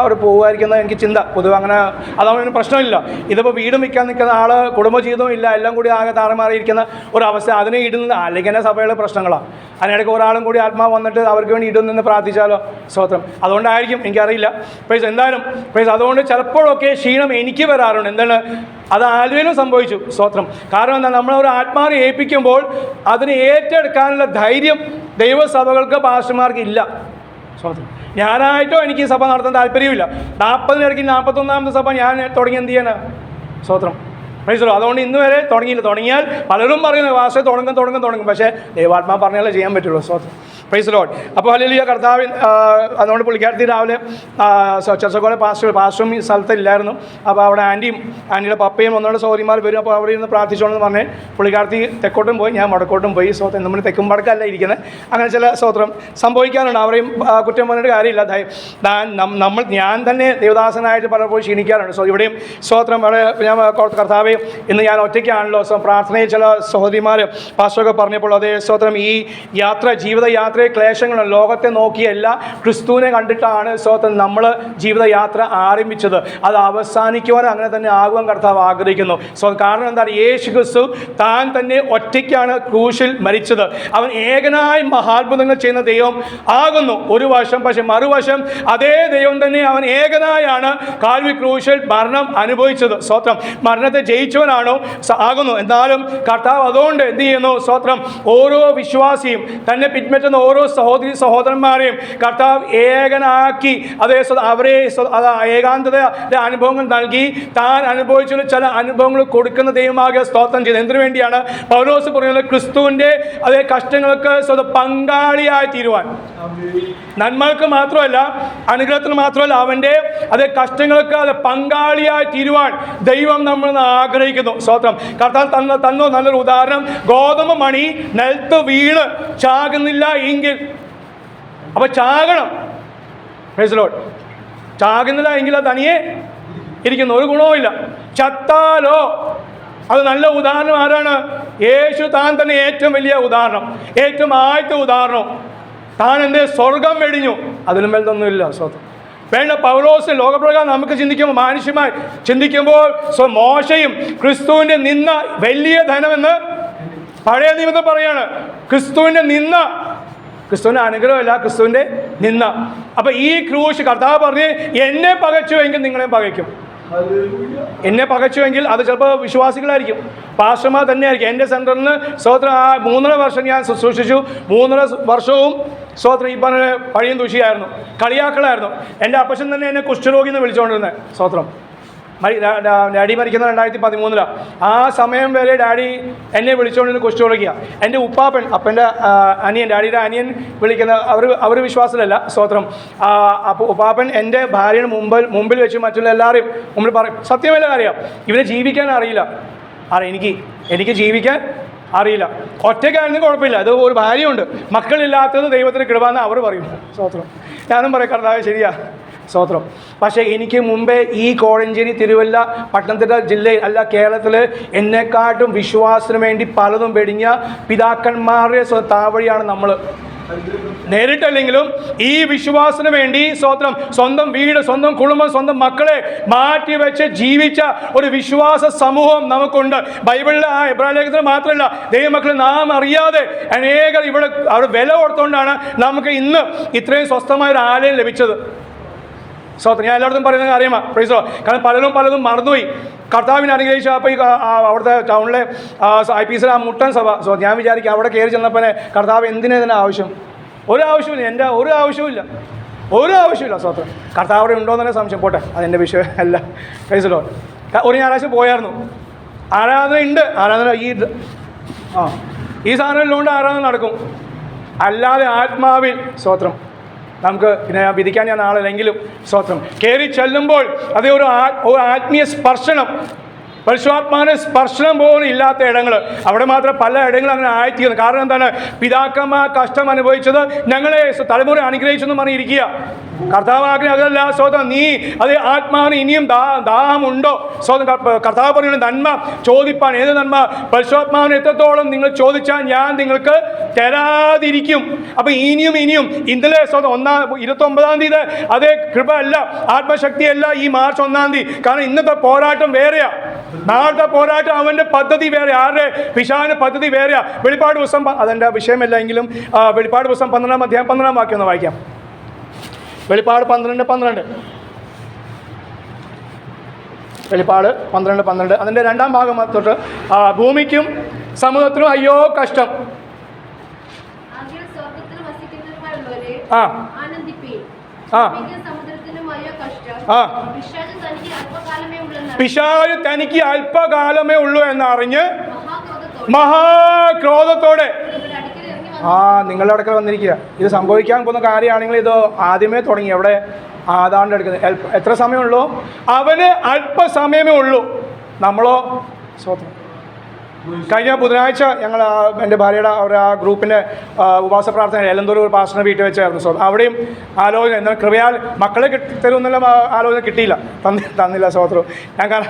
Speaker 2: അവർ പോകുമായിരിക്കുന്ന എനിക്ക് ചിന്ത പൊതുവെ. അങ്ങനെ അതൊന്നും പ്രശ്നമില്ല. ഇതിപ്പോൾ വീട് വിൽക്കാൻ നിൽക്കുന്ന ആൾ കുടുംബജീവിതവും ഇല്ല, എല്ലാം കൂടി ആകെ താറുമാറിയിരിക്കുന്ന ഒരവസ്ഥ. അതിനെ ഇടുന്നത് അല്ലെങ്കിൽ തന്നെ സഭയുടെ പ്രശ്നങ്ങളാണ്. അതിനിടയ്ക്ക് ഒരാളും കൂടി ആത്മാവ് വന്നിട്ട് അവർക്ക് വേണ്ടി ഇടുന്നെന്ന് പ്രാർത്ഥിച്ചാലോ. സ്വതം. അതുകൊണ്ടായിരിക്കും, എനിക്കറിയില്ല. പ്രൈസ് എന്തായാലും പ്രൈസ്. അതുകൊണ്ട് ചിലപ്പോഴൊക്കെ ക്ഷീണം എനിക്ക് വരാറുണ്ട്. എന്താണ് അത് ആലുവയിലും സംഭവിച്ചു. സ്തോത്രം. കാരണം എന്താ, നമ്മളൊരു ആത്മാവിനെ ഏൽപ്പിക്കുമ്പോൾ അതിനെ ഏറ്റെടുക്കാനുള്ള ധൈര്യം ദൈവസഭകൾക്ക് പാസ്റ്റർമാർക്ക് ഇല്ല. സ്തോത്രം. ഞാനായിട്ടോ എനിക്ക് സഭ നടത്താൻ താല്പര്യമില്ല. 40-നിടയ്ക്ക് 41ാമത്തെ സഭ ഞാൻ തുടങ്ങി എന്ത് ചെയ്യാനാ. സ്തോത്രം. മനസ്സിലോ. അതുകൊണ്ട് ഇന്ന് വരെ തുടങ്ങിയില്ല. തുടങ്ങിയാൽ പലരും പറയുന്നത് വാസ തുടങ്ങും. പക്ഷേ ദൈവാത്മാ പറഞ്ഞാലേ ചെയ്യാൻ പറ്റുള്ളൂ. സ്തോത്രം. Praise Lord. അപ്പോൾ ഹല്ലേലൂയ കർത്താവിൻ. അതുകൊണ്ട് പുള്ളിക്കാരത്തി രാവിലെ ചർച്ചക്കോളെ പാസ്റ്ററും ഈ സ്ഥലത്ത് ഇല്ലായിരുന്നു. അപ്പോൾ അവിടെ ആൻറ്റിയുടെ പപ്പയും ഒന്നുകൂടെ സഹോദരിമാർ വരും. അപ്പോൾ അവിടെ ഇരുന്ന് പ്രാർത്ഥിച്ചോളെന്ന് പറഞ്ഞ് പുള്ളിക്കാരത്തി തെക്കോട്ടും പോയി, ഞാൻ വടക്കോട്ടും പോയി. സ്വത്രം നമ്മൾ തെക്കും വടക്കല്ല ഇരിക്കുന്നത്. അങ്ങനെ ചില സ്വത്രം സംഭവിക്കാറുണ്ട്. അവരെയും കുറ്റം പറഞ്ഞിട്ട് കാര്യമില്ല. ഞാൻ തന്നെ ദേവദാസനായിട്ട് പലപ്പോഴും ക്ഷീണിക്കാറുണ്ട്. ഇവിടെയും സ്വത്രം അവിടെ ഞാൻ കർത്താവെ ഇന്ന് ഞാൻ ഒറ്റയ്ക്കാണല്ലോ. പ്രാർത്ഥനയിൽ ചില സഹോദരിമാർ പാസ്റ്ററൊക്കെ പറഞ്ഞപ്പോൾ അതേ സ്വത്രം ഈ ജീവിതയാത്രയെ ക്ലേശങ്ങളും ലോകത്തെ നോക്കിയല്ല ക്രിസ്തുവിനെ കണ്ടിട്ടാണ് സ്വത്രം നമ്മൾ ജീവിതയാത്ര ആരംഭിച്ചത്. അത് അവസാനിക്കുവാൻ അങ്ങനെ തന്നെ ആകുവാൻ കർത്താവ് ആഗ്രഹിക്കുന്നു. കാരണം എന്താണ്? യേശു ക്രിസ്തു താൻ തന്നെ ഒറ്റയ്ക്കാണ് ക്രൂശിൽ മരിച്ചത്. അവൻ ഏകനായി മഹാത്ഭുതങ്ങൾ ചെയ്യുന്ന ദൈവം ആകുന്നു ഒരു വശം. പക്ഷെ മറുവശം അതേ ദൈവം തന്നെ അവൻ ഏകനായാണ് കാൽവരി ക്രൂശിൽ മരണം അനുഭവിച്ചത്. സ്വത്രം മരണത്തെ ജയിച്ചവനാണോ ആകുന്നു. എന്നാലും കർത്താവ് അതുകൊണ്ട് എന്ത് ചെയ്യുന്നു? സ്വത്രം ഓരോ വിശ്വാസിയും തന്നെ പിന്മറ്റുന്ന ഓരോ സഹോദരന്മാരെയും കർത്താവ് ഏകനാക്കി അതേ അവരെ ഏകാന്തതയുടെ അനുഭവങ്ങൾ നൽകി താൻ അനുഭവിച്ചുള്ള ചില അനുഭവങ്ങൾ കൊടുക്കുന്ന ദൈവമാകെ സ്തോത്രം ചെയ്ത്. എന്തിനു വേണ്ടിയാണ്? പൗലോസ് പറയുന്നത് ക്രിസ്തുവിൻ്റെ അതേ കഷ്ടങ്ങൾക്ക് പങ്കാളിയായി തീരുവാൻ. നന്മകൾക്ക് മാത്രമല്ല, അനുഗ്രഹത്തിന് മാത്രമല്ല, അവൻ്റെ അതേ കഷ്ടങ്ങൾക്ക് അത് പങ്കാളിയായി തീരുവാൻ ദൈവം നമ്മൾ ആഗ്രഹിക്കുന്നു. സ്തോത്രം. കർത്താവ് തന്നോ നല്ലൊരു ഉദാഹരണം. ഗോതമ്പ് മണി നിലത്ത് വീണ് ചാകുന്നില്ല എങ്കിൽ, അപ്പോൾ ചാകണം. Praise Lord. ചാകുന്നില്ല എങ്കിൽ അത് തനിയെ ഇരിക്കുന്നു, ഒരു ഗുണവുമില്ല. ചത്താലോ അത് നല്ല ഉദാഹരണം ആരാണ്? യേശു താൻ തന്നെ ഏറ്റവും വലിയ ഉദാഹരണം, ഏറ്റവും ആദ്യത്തെ ഉദാഹരണം. താൻ എൻ്റെ സ്വർഗം വെടിഞ്ഞു, അതിലും വലുതൊന്നുമില്ല. സ്വന്തം വേണ്ട. പൗലോസ് ലോകപ്രകാരം നമുക്ക് ചിന്തിക്കുമ്പോൾ, മാനുഷ്യമായി ചിന്തിക്കുമ്പോൾ മോശയും ക്രിസ്തുവിൻ്റെ നിന്ന വലിയ ധനമെന്ന് പഴയ നിയമത്തിൽ പറയാണ്. ക്രിസ്തുവിൻ്റെ നിന്ന, ക്രിസ്തുവിൻ്റെ അനുഗ്രഹമല്ല, ക്രിസ്തുവിൻ്റെ നിന്ന. അപ്പം ഈ ക്രൂശ് കർത്താവ് പറഞ്ഞ് എന്നെ പകച്ചുവെങ്കിൽ നിങ്ങളെയും പകയ്ക്കും. എന്നെ പകച്ചുവെങ്കിൽ അത് ചിലപ്പോൾ വിശ്വാസികളായിരിക്കും, പാസ്റ്റർമാർ തന്നെയായിരിക്കും. എൻ്റെ സെൻറ്ററിൽ നിന്ന് സ്വോത്രം 3.5 വർഷം ഞാൻ ശുശ്രൂഷിച്ചു. 3.5 വർഷവും സ്വോത്രം ഈ പറഞ്ഞ പഴിയും ദൂഷിയായിരുന്നു, കളിയാക്കളായിരുന്നു. എൻ്റെ അപ്പച്ചൻ തന്നെ എന്നെ കുഷ്ഠരോഗി എന്ന് വിളിച്ചുകൊണ്ടിരുന്നത്. സ്വോത്രം. ഡാഡി മരിക്കുന്നത് 2013. ആ സമയം വരെ ഡാഡി എന്നെ വിളിച്ചുകൊണ്ടിരുന്ന കുഷ്ഠരോഗിയാണ്. എൻ്റെ ഉപ്പാപ്പൻ, അപ്പൻ്റെ അനിയൻ, ഡാഡിയുടെ അനിയൻ വിളിക്കുന്ന അവർ വിശ്വാസത്തിലല്ല. സ്തോത്രം. അപ്പോൾ ഉപ്പാപ്പൻ എൻ്റെ ഭാര്യയുടെ മുമ്പിൽ വെച്ച് മറ്റുള്ള എല്ലാവരെയും മുമ്പിൽ പറയും, സത്യമല്ല കാര്യം, ഇവനെ ജീവിക്കാൻ അറിയില്ല. എനിക്ക് ജീവിക്കാൻ അറിയില്ല. ഒറ്റയ്ക്കായിരുന്നു കുഴപ്പമില്ല, അത് ഒരു ഭാര്യയുണ്ട്, മക്കളില്ലാത്തത് ദൈവത്തിന് കൃപ എന്ന് അവർ പറയും. സ്തോത്രം. ഞാനും പറയും കർത്താവേ ശരിയാ, സ്തോത്രം. പക്ഷേ എനിക്ക് മുമ്പേ ഈ കോഴഞ്ചേരി, തിരുവല്ല, പത്തനംതിട്ട ജില്ലയിൽ അല്ല കേരളത്തിൽ എന്നെക്കാട്ടും വിശ്വാസത്തിന് വേണ്ടി പലതും വെടിഞ്ഞ പിതാക്കന്മാരുടെ താവഴിയാണ് നമ്മൾ. നേരിട്ടല്ലെങ്കിലും ഈ വിശ്വാസത്തിന് വേണ്ടി സ്തോത്രം സ്വന്തം വീട്, സ്വന്തം കുടുംബം, സ്വന്തം മക്കളെ മാറ്റിവെച്ച് ജീവിച്ച ഒരു വിശ്വാസ സമൂഹം നമുക്കുണ്ട്. ബൈബിളിലെ ആ എബ്രായ ലേഖനത്തിൽ മാത്രമല്ല, ദൈവമക്കളെ നാം അറിയാതെ അനേകർ ഇവിടെ അവിടെ വില കൊടുത്തുകൊണ്ടാണ് നമുക്ക് ഇന്ന് ഇത്രയും സ്വസ്ഥമായ ഒരു ആലയം ലഭിച്ചത്. സ്തോത്രം. ഞാൻ എല്ലായിടത്തും പറയുന്ന കാര്യമാണ്. പ്രൈസോ. കാരണം പലതും മറന്നുപോയി. കർത്താവിനെ അനുഗ്രഹിച്ച അപ്പോൾ ഈ അവിടുത്തെ ടൗണിലെ IPC ആ മുട്ടൻ സഭ. ഞാൻ വിചാരിക്കും അവിടെ കയറി ചെന്നപ്പോൾ കർത്താവ് എന്തിനാ ആവശ്യം? ഒരു ആവശ്യമില്ല, എൻ്റെ ഒരു ആവശ്യമില്ല. സ്തോത്രം. കർത്താവ് അവിടെ ഉണ്ടോ എന്ന് തന്നെ സംശയം. പോട്ടെ, അതെൻ്റെ വിഷയം അല്ല. പ്രൈസോ. ഒരു ഞായറാഴ്ച പോയായിരുന്നു. ആരാധന ഉണ്ട്. ആരാധന ഈ സാധനങ്ങളിലുണ്ട് ആരാധന നടക്കും. അല്ലാതെ ആത്മാവിൽ സ്തോത്രം നമുക്ക് പിന്നെ വിധിക്കാൻ ഞാൻ ആളല്ലെങ്കിലും സ്തോത്രം കയറി ചെല്ലുമ്പോൾ അതേ ഒരു ആത്മീയ സ്പർശനം, പരിശുദ്ധാത്മാവിന്റെ സ്പർശനം പോലും ഇല്ലാത്ത ഇടങ്ങൾ, അവിടെ മാത്രം പല ഇടങ്ങളും അങ്ങനെ ആയിത്തീരുന്നു. കാരണം എന്താണ്? പിതാക്കന്മാർ കഷ്ടം അനുഭവിച്ചത് ഞങ്ങളെ തലമുറ അനുഗ്രഹിച്ചെന്ന് പറഞ്ഞിരിക്കുക. കർത്താവ് ആഗ്രഹം അതല്ല. സ്വതം നീ അത് ആത്മാവിന് ഇനിയും ദാഹമുണ്ടോ? സ്വതം കർത്താവ് പറയുന്നത് നന്മ ചോദിപ്പാൻ. ഏത് നന്മ? പരിശുദ്ധാത്മാവിന് എത്രത്തോളം നിങ്ങൾ ചോദിച്ചാൽ ഞാൻ നിങ്ങൾക്ക് തരാതിരിക്കും. അപ്പം ഇനിയും ഇന്നലെ സ്വതം 29-ാം തീയതി അതേ കൃപ അല്ല, ആത്മശക്തിയല്ല ഈ മാർച്ച് 1-ാം തീയതി. കാരണം ഇന്നത്തെ പോരാട്ടം വേറെയാ, നാളത്തെ പോരാട്ടം അവൻ്റെ പദ്ധതി വേറെ, ആരുടെ പിശാചിന്റെ പദ്ധതി വേറെയാ. വെളിപ്പാട് പുസ്തകം, അതെൻ്റെ വിഷയമല്ല എങ്കിലും വെളിപ്പാട് പുസ്തകം 12-ാം അധ്യായം 12-ാം വാക്യം ഒന്ന് വായിക്കാം. വെളിപ്പാട് 12:12. വെളിപ്പാട് 12:12. അതിൻ്റെ 2-ാം ഭാഗം തൊട്ട് ഭൂമിക്കും സമുദ്രത്തിനും അയ്യോ കഷ്ടം. പിശാച് തനിക്ക് അല്പകാലമേ ഉള്ളൂ എന്നറിഞ്ഞ് മഹാക്രോധത്തോടെ നിങ്ങളുടെ അടുക്കൽ വന്നിരിക്കുക. ഇത് സംഭവിക്കാൻ പോകുന്ന കാര്യമാണെങ്കിൽ ഇത് ആദ്യമേ തുടങ്ങി. എവിടെ ആദാമിൻ്റെ അടുക്കുന്നത് എത്ര സമയമുള്ളൂ? അവന് അല്പസമയമേ ഉള്ളൂ. നമ്മളോ സ്വന്തം കഴിഞ്ഞ ബുധനാഴ്ച ഞങ്ങൾ എൻ്റെ ഭാര്യയുടെ ആ ഗ്രൂപ്പിൻ്റെ ഉപവാസ പ്രാർത്ഥന എലന്തൂർ ഒരു പാസ്റ്ററിനെ വീട്ടിൽ വെച്ചായിരുന്നു. സോ അവിടെയും ആലോചന എന്നാൽ കൃപയാൽ മക്കളെ തരുമെന്നുള്ള ആലോചന കിട്ടിയില്ല, തന്നില്ല സ്വത്രം. ഞാൻ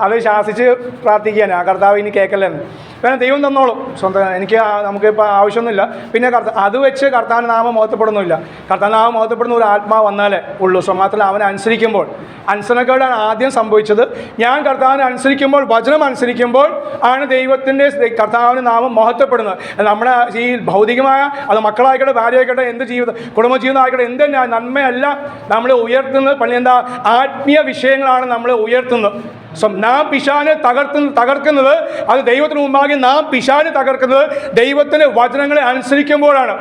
Speaker 2: അത് ശാസിച്ച് പ്രാർത്ഥിക്കുകയാണ്, ആ കർത്താവ് ഇനി കേൾക്കല്ലെന്ന്. കാരണം ദൈവം തന്നോളും സ്വന്തം, എനിക്ക് നമുക്കിപ്പോൾ ആവശ്യമൊന്നുമില്ല. പിന്നെ അത് വെച്ച് കർത്താവിൻ്റെ നാമം മഹത്വപ്പെടുന്നില്ല. കർത്താവിൻ്റെ നാമം മഹത്വപ്പെടുന്ന ഒരു ആത്മാവ് വന്നാലേ ഉള്ളൂ. സോ മാത്രമല്ല അവനെ അനുസരിക്കുമ്പോൾ, അനുസരണക്കേടാണ് ആദ്യം സംഭവിച്ചത്. ഞാൻ കർത്താവിനെ അനുസരിക്കുമ്പോൾ, വചനം അനുസരിക്കുമ്പോൾ ആണ് ദൈവത്തിൻ്റെ കർത്താവിൻ്റെ നാമം മഹത്വപ്പെടുന്നത്. നമ്മുടെ ഈ ഭൗതികമായ അത് മക്കളായിക്കോട്ടെ, ഭാര്യ ആയിക്കോട്ടെ, എന്ത് ജീവിതം, കുടുംബജീവിതം ആയിക്കോട്ടെ, എന്ത് നന്മയല്ല നമ്മളെ ഉയർത്തുന്നത്. പള്ളി എന്താ ആത്മീയ വിഷയങ്ങളാണ് നമ്മളെ ഉയർത്തുന്നത്. നാം പിശാചിനെ തകർക്കുന്നത്, അത് ദൈവത്തിന് മുമ്പാകെ നാം പിശാചിനെ തകർക്കുന്നത് ദൈവത്തിൻ്റെ വചനങ്ങളെ അനുസരിക്കുമ്പോഴാണ്.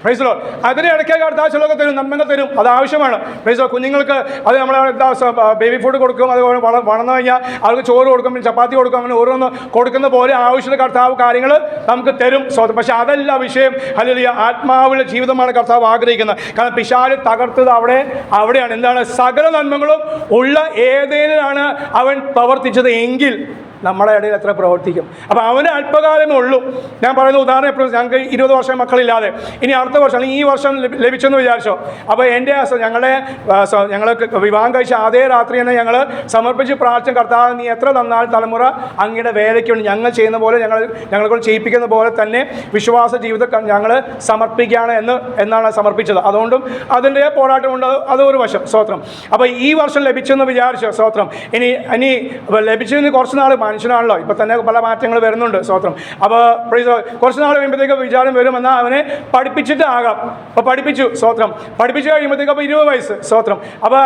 Speaker 2: Praise Lord. അതിന് ഇടയ്ക്ക് കർത്താവ് ചിലതൊക്കെ തരും, നന്മകൾ തരും, അത് ആവശ്യമാണ്. Praise Lord. കുഞ്ഞുങ്ങൾക്ക് അത് നമ്മൾ ബേബി ഫുഡ് കൊടുക്കും, അത് വളർന്നു കഴിഞ്ഞാൽ അവർക്ക് ചോറ് കൊടുക്കും, ചപ്പാത്തി കൊടുക്കും, അങ്ങനെ ഓരോന്ന് കൊടുക്കുന്ന പോലെ ആവശ്യമുള്ള കർത്താവ് കാര്യങ്ങൾ നമുക്ക് തരും. പക്ഷേ അതല്ല വിഷയം. ഹല്ലേലൂയ. ആത്മാവിലെ ജീവിതമാണ് കർത്താവ് ആഗ്രഹിക്കുന്നത്. കാരണം പിശാച് തകർത്തത് അവിടെയാണ്. എന്താണ്? സകല നന്മകളും ഉള്ള ഏതേലാണ് അവൻ പ്രവർത്തിച്ചത് എങ്കിൽ നമ്മുടെ ഇടയിൽ എത്ര പ്രവർത്തിക്കും? അപ്പോൾ അവന് അല്പകാലമേ ഉള്ളൂ. ഞാൻ പറയുന്ന ഉദാഹരണം എപ്പോഴും, ഞങ്ങൾക്ക് 20 വർഷം മക്കളില്ലാതെ, ഇനി അടുത്ത വർഷം അല്ലെങ്കിൽ ഈ വർഷം ലഭിച്ചെന്ന് വിചാരിച്ചോ. അപ്പോൾ എൻ്റെ ഞങ്ങൾക്ക് വിവാഹം കഴിച്ച അതേ രാത്രി തന്നെ ഞങ്ങൾ സമർപ്പിച്ച് പ്രാർത്ഥന, കർത്താവ് നീ എത്ര തന്നാൽ തലമുറ അങ്ങയുടെ വേലയ്ക്ക് വേണ്ടി ഞങ്ങൾ ചെയ്യുന്ന പോലെ, ഞങ്ങളെക്കൊണ്ട് ചെയ്യിപ്പിക്കുന്ന പോലെ തന്നെ വിശ്വാസ ജീവിതം ഞങ്ങൾ സമർപ്പിക്കുകയാണ് എന്നാണ് സമർപ്പിച്ചത്. അതുകൊണ്ടും അതിൻ്റെ പോരാട്ടമുണ്ട്, അതൊരു വശം. സ്തോത്രം. അപ്പോൾ ഈ വർഷം ലഭിച്ചെന്ന് വിചാരിച്ചോ. സ്തോത്രം. ഇനി ലഭിച്ചതിന് കുറച്ച് നാൾ, മനുഷ്യനാണല്ലോ, ഇപ്പം തന്നെ പല മാറ്റങ്ങൾ വരുന്നുണ്ട്. സ്തോത്രം. അപ്പോൾ കുറച്ച് നാൾ കഴിയുമ്പോഴത്തേക്ക് വിചാരം വരും, എന്നാൽ അവനെ പഠിപ്പിച്ചിട്ട് ആകാം. അപ്പോൾ പഠിപ്പിച്ചു. സ്തോത്രം. പഠിപ്പിച്ച് കഴിയുമ്പോഴത്തേക്ക് അപ്പോൾ 20 വയസ്സ്. സ്തോത്രം. അപ്പോൾ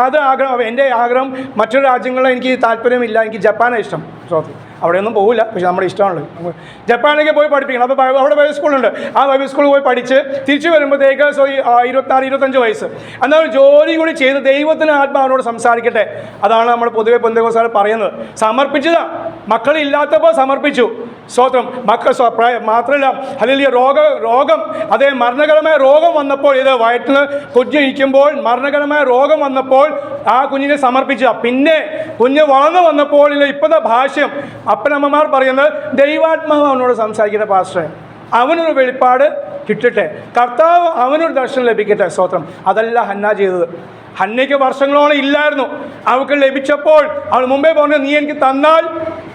Speaker 2: അത് ആഗ്രഹം, എൻ്റെ ആഗ്രഹം മറ്റൊരു രാജ്യങ്ങളിൽ എനിക്ക് താല്പര്യമില്ല, എനിക്ക് ജപ്പാനാണ് ഇഷ്ടം. സ്തോത്രം. അവിടെയൊന്നും പോകില്ല, പക്ഷെ നമ്മുടെ ഇഷ്ടമാണല്ലോ. ജപ്പാനിലേക്ക് പോയി പഠിപ്പിക്കണം. അപ്പോൾ അവിടെ ബൈബിൾ സ്കൂളുണ്ട്. ആ ബൈബിൾ സ്കൂളിൽ പോയി പഠിച്ച് തിരിച്ചു വരുമ്പോഴത്തേക്ക് 26-25 വയസ്സ്. എന്നാൽ ജോലി കൂടി ചെയ്ത് ദൈവത്തിന് ആത്മാവിനോട് സംസാരിക്കട്ടെ. അതാണ് നമ്മൾ പൊതുവെ പെന്തക്കോസ്തുകാർ പറയുന്നത്. സമർപ്പിച്ചതാ, മക്കളില്ലാത്തപ്പോൾ സമർപ്പിച്ചു. സ്തോത്രം. മക്കൾ മാത്രമല്ല, ഹല്ലേലൂയ. രോഗം അതേ മരണകരമായ രോഗം വന്നപ്പോൾ, ഇത് വയറ്റിൽ കുഞ്ഞിരിക്കുമ്പോൾ മരണകരമായ രോഗം വന്നപ്പോൾ ആ കുഞ്ഞിനെ സമർപ്പിച്ച. പിന്നെ കുഞ്ഞ് വളർന്നു വന്നപ്പോൾ ഇപ്പോഴത്തെ ഭാഷ്യം അപ്പനമ്മമാർ പറയുന്നത് ദൈവാത്മാവ് അവനോട് സംസാരിക്കട്ടെ പാസ്റ്ററെ, അവനൊരു വെളിപ്പാട് കിട്ടട്ടെ, കർത്താവ് അവനൊരു ദർശനം ലഭിക്കട്ടെ. സ്തോത്രം. അതല്ല ഹന്ന ചെയ്തത്. ഹന്നയ്ക്ക് വർഷങ്ങളോളം ഇല്ലായിരുന്നു. അവൾക്ക് ലഭിച്ചപ്പോൾ അവൾ മുമ്പേ പറഞ്ഞു, നീ എനിക്ക് തന്നാൽ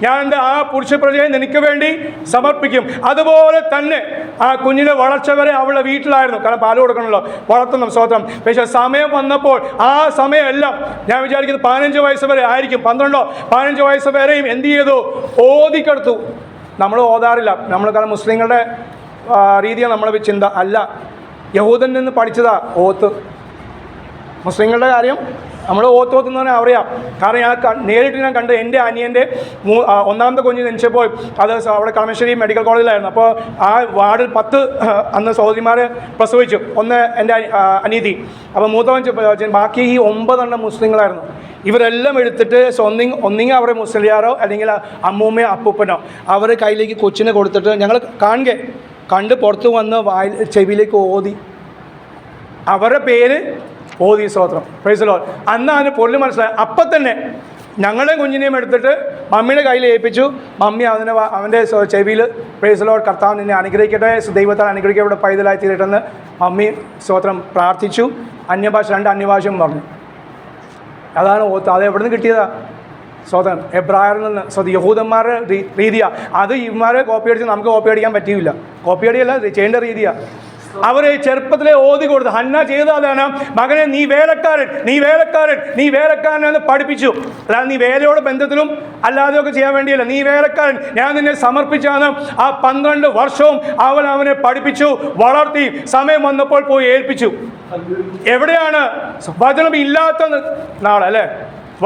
Speaker 2: ഞാൻ എൻ്റെ ആ പുരുഷ പ്രജയെ നിനക്ക് വേണ്ടി സമർപ്പിക്കും. അതുപോലെ തന്നെ ആ കുഞ്ഞിൻ്റെ വളർച്ച വരെ അവളുടെ വീട്ടിലായിരുന്നു. കാരണം പാല് കൊടുക്കണമല്ലോ, വളർത്തണം. സ്തോത്രം. പക്ഷേ സമയം വന്നപ്പോൾ ആ സമയമെല്ലാം ഞാൻ വിചാരിക്കുന്നത് 15 വയസ്സ് വരെ ആയിരിക്കും, 12-15 വയസ്സ് വരെയും എന്ത് ചെയ്തു? ഓതിക്കെടുത്തു. നമ്മൾ ഓതാറില്ല. നമ്മൾ കാരണം മുസ്ലിങ്ങളുടെ രീതിയാണ് നമ്മളെ ചിന്ത. അല്ല, യഹൂദനിൽ നിന്ന് പഠിച്ചതാ ഓത്ത്. മുസ്ലിങ്ങളുടെ കാര്യം നമ്മൾ ഓത്തോത്തെന്ന് പറഞ്ഞാൽ അറിയാം. കാരണം നേരിട്ട് ഞാൻ കണ്ട് എൻ്റെ അനിയൻ്റെ 1ാമത്തെ കുഞ്ഞ് ജനിച്ചപ്പോൾ അത് അവിടെ കളമശ്ശേരി മെഡിക്കൽ കോളേജിലായിരുന്നു. അപ്പോൾ ആ വാർഡിൽ 10 അന്ന് സഹോദരിമാർ പ്രസവിച്ചു. ഒന്ന് എൻ്റെ അനീതി. അപ്പോൾ മൂത്തവൻ, ബാക്കി ഈ 9 മുസ്ലിങ്ങളായിരുന്നു. ഇവരെല്ലാം എടുത്തിട്ട് ഒന്നിങ്ങി അവരെ മുസ്ലിയാരോ അല്ലെങ്കിൽ അമ്മൂമ്മയോ അപ്പൂപ്പനോ അവർ കയ്യിലേക്ക് കൊച്ചിനെ കൊടുത്തിട്ട് ഞങ്ങൾ കണ്ട് പുറത്ത് വന്ന് ചെവിയിലേക്ക് ഓതി അവരുടെ പേര് ഓതി. സ്തോത്രം. Praise the Lord. അന്ന് അതിന് പൊരുൾ മനസ്സിലായി. അപ്പം തന്നെ ഞങ്ങളുടെ കുഞ്ഞിനെയും എടുത്തിട്ട് മമ്മിയുടെ കയ്യിൽ ഏൽപ്പിച്ചു. മമ്മി അവൻ്റെ ചെവിയിൽ പ്രൈസ് ദി ലോർഡ്, കർത്താവ് നിന്നെ അനുഗ്രഹിക്കട്ടെ, ദൈവത്താൽ അനുഗ്രഹിക്കപ്പെട്ട പൈതലായി തീരട്ടെന്ന് മമ്മി സ്തോത്രം പ്രാർത്ഥിച്ചു. 2 അന്യഭാഷയും പറഞ്ഞു. അതാണ് ഓത്ത്. അത് എവിടെ നിന്ന് കിട്ടിയതാ? സ്തോത്രം. എബ്രായറിൽ നിന്ന്. യഹൂദന്മാരുടെ രീതിയാണ് അത്. ഇവന്മാരെ കോപ്പി അടിച്ച് നമുക്ക് കോപ്പി അടിക്കാൻ പറ്റിയില്ല. കോപ്പി അടിയല്ല, ചെയ്യേണ്ട രീതിയാണ്. അവരെ ചെറുപ്പത്തിലെ ഓതി കൊടുത്തു. ഹന്ന ചെയ്ത അതാണ്, മകനെ നീ വേലക്കാരൻ എന്ന് പഠിപ്പിച്ചു. അല്ലാതെ നീ വേലയോട് ബന്ധത്തിലും അല്ലാതെയൊക്കെ ചെയ്യാൻ വേണ്ടിയല്ല. നീ വേലക്കാരൻ, ഞാൻ നിന്നെ സമർപ്പിച്ചാണ്. ആ 12 വർഷവും അവനെ പഠിപ്പിച്ചു, വളർത്തി. സമയം വന്നപ്പോൾ പോയി ഏൽപ്പിച്ചു. എവിടെയാണ് വചനം ഇല്ലാത്ത നാളല്ലേ?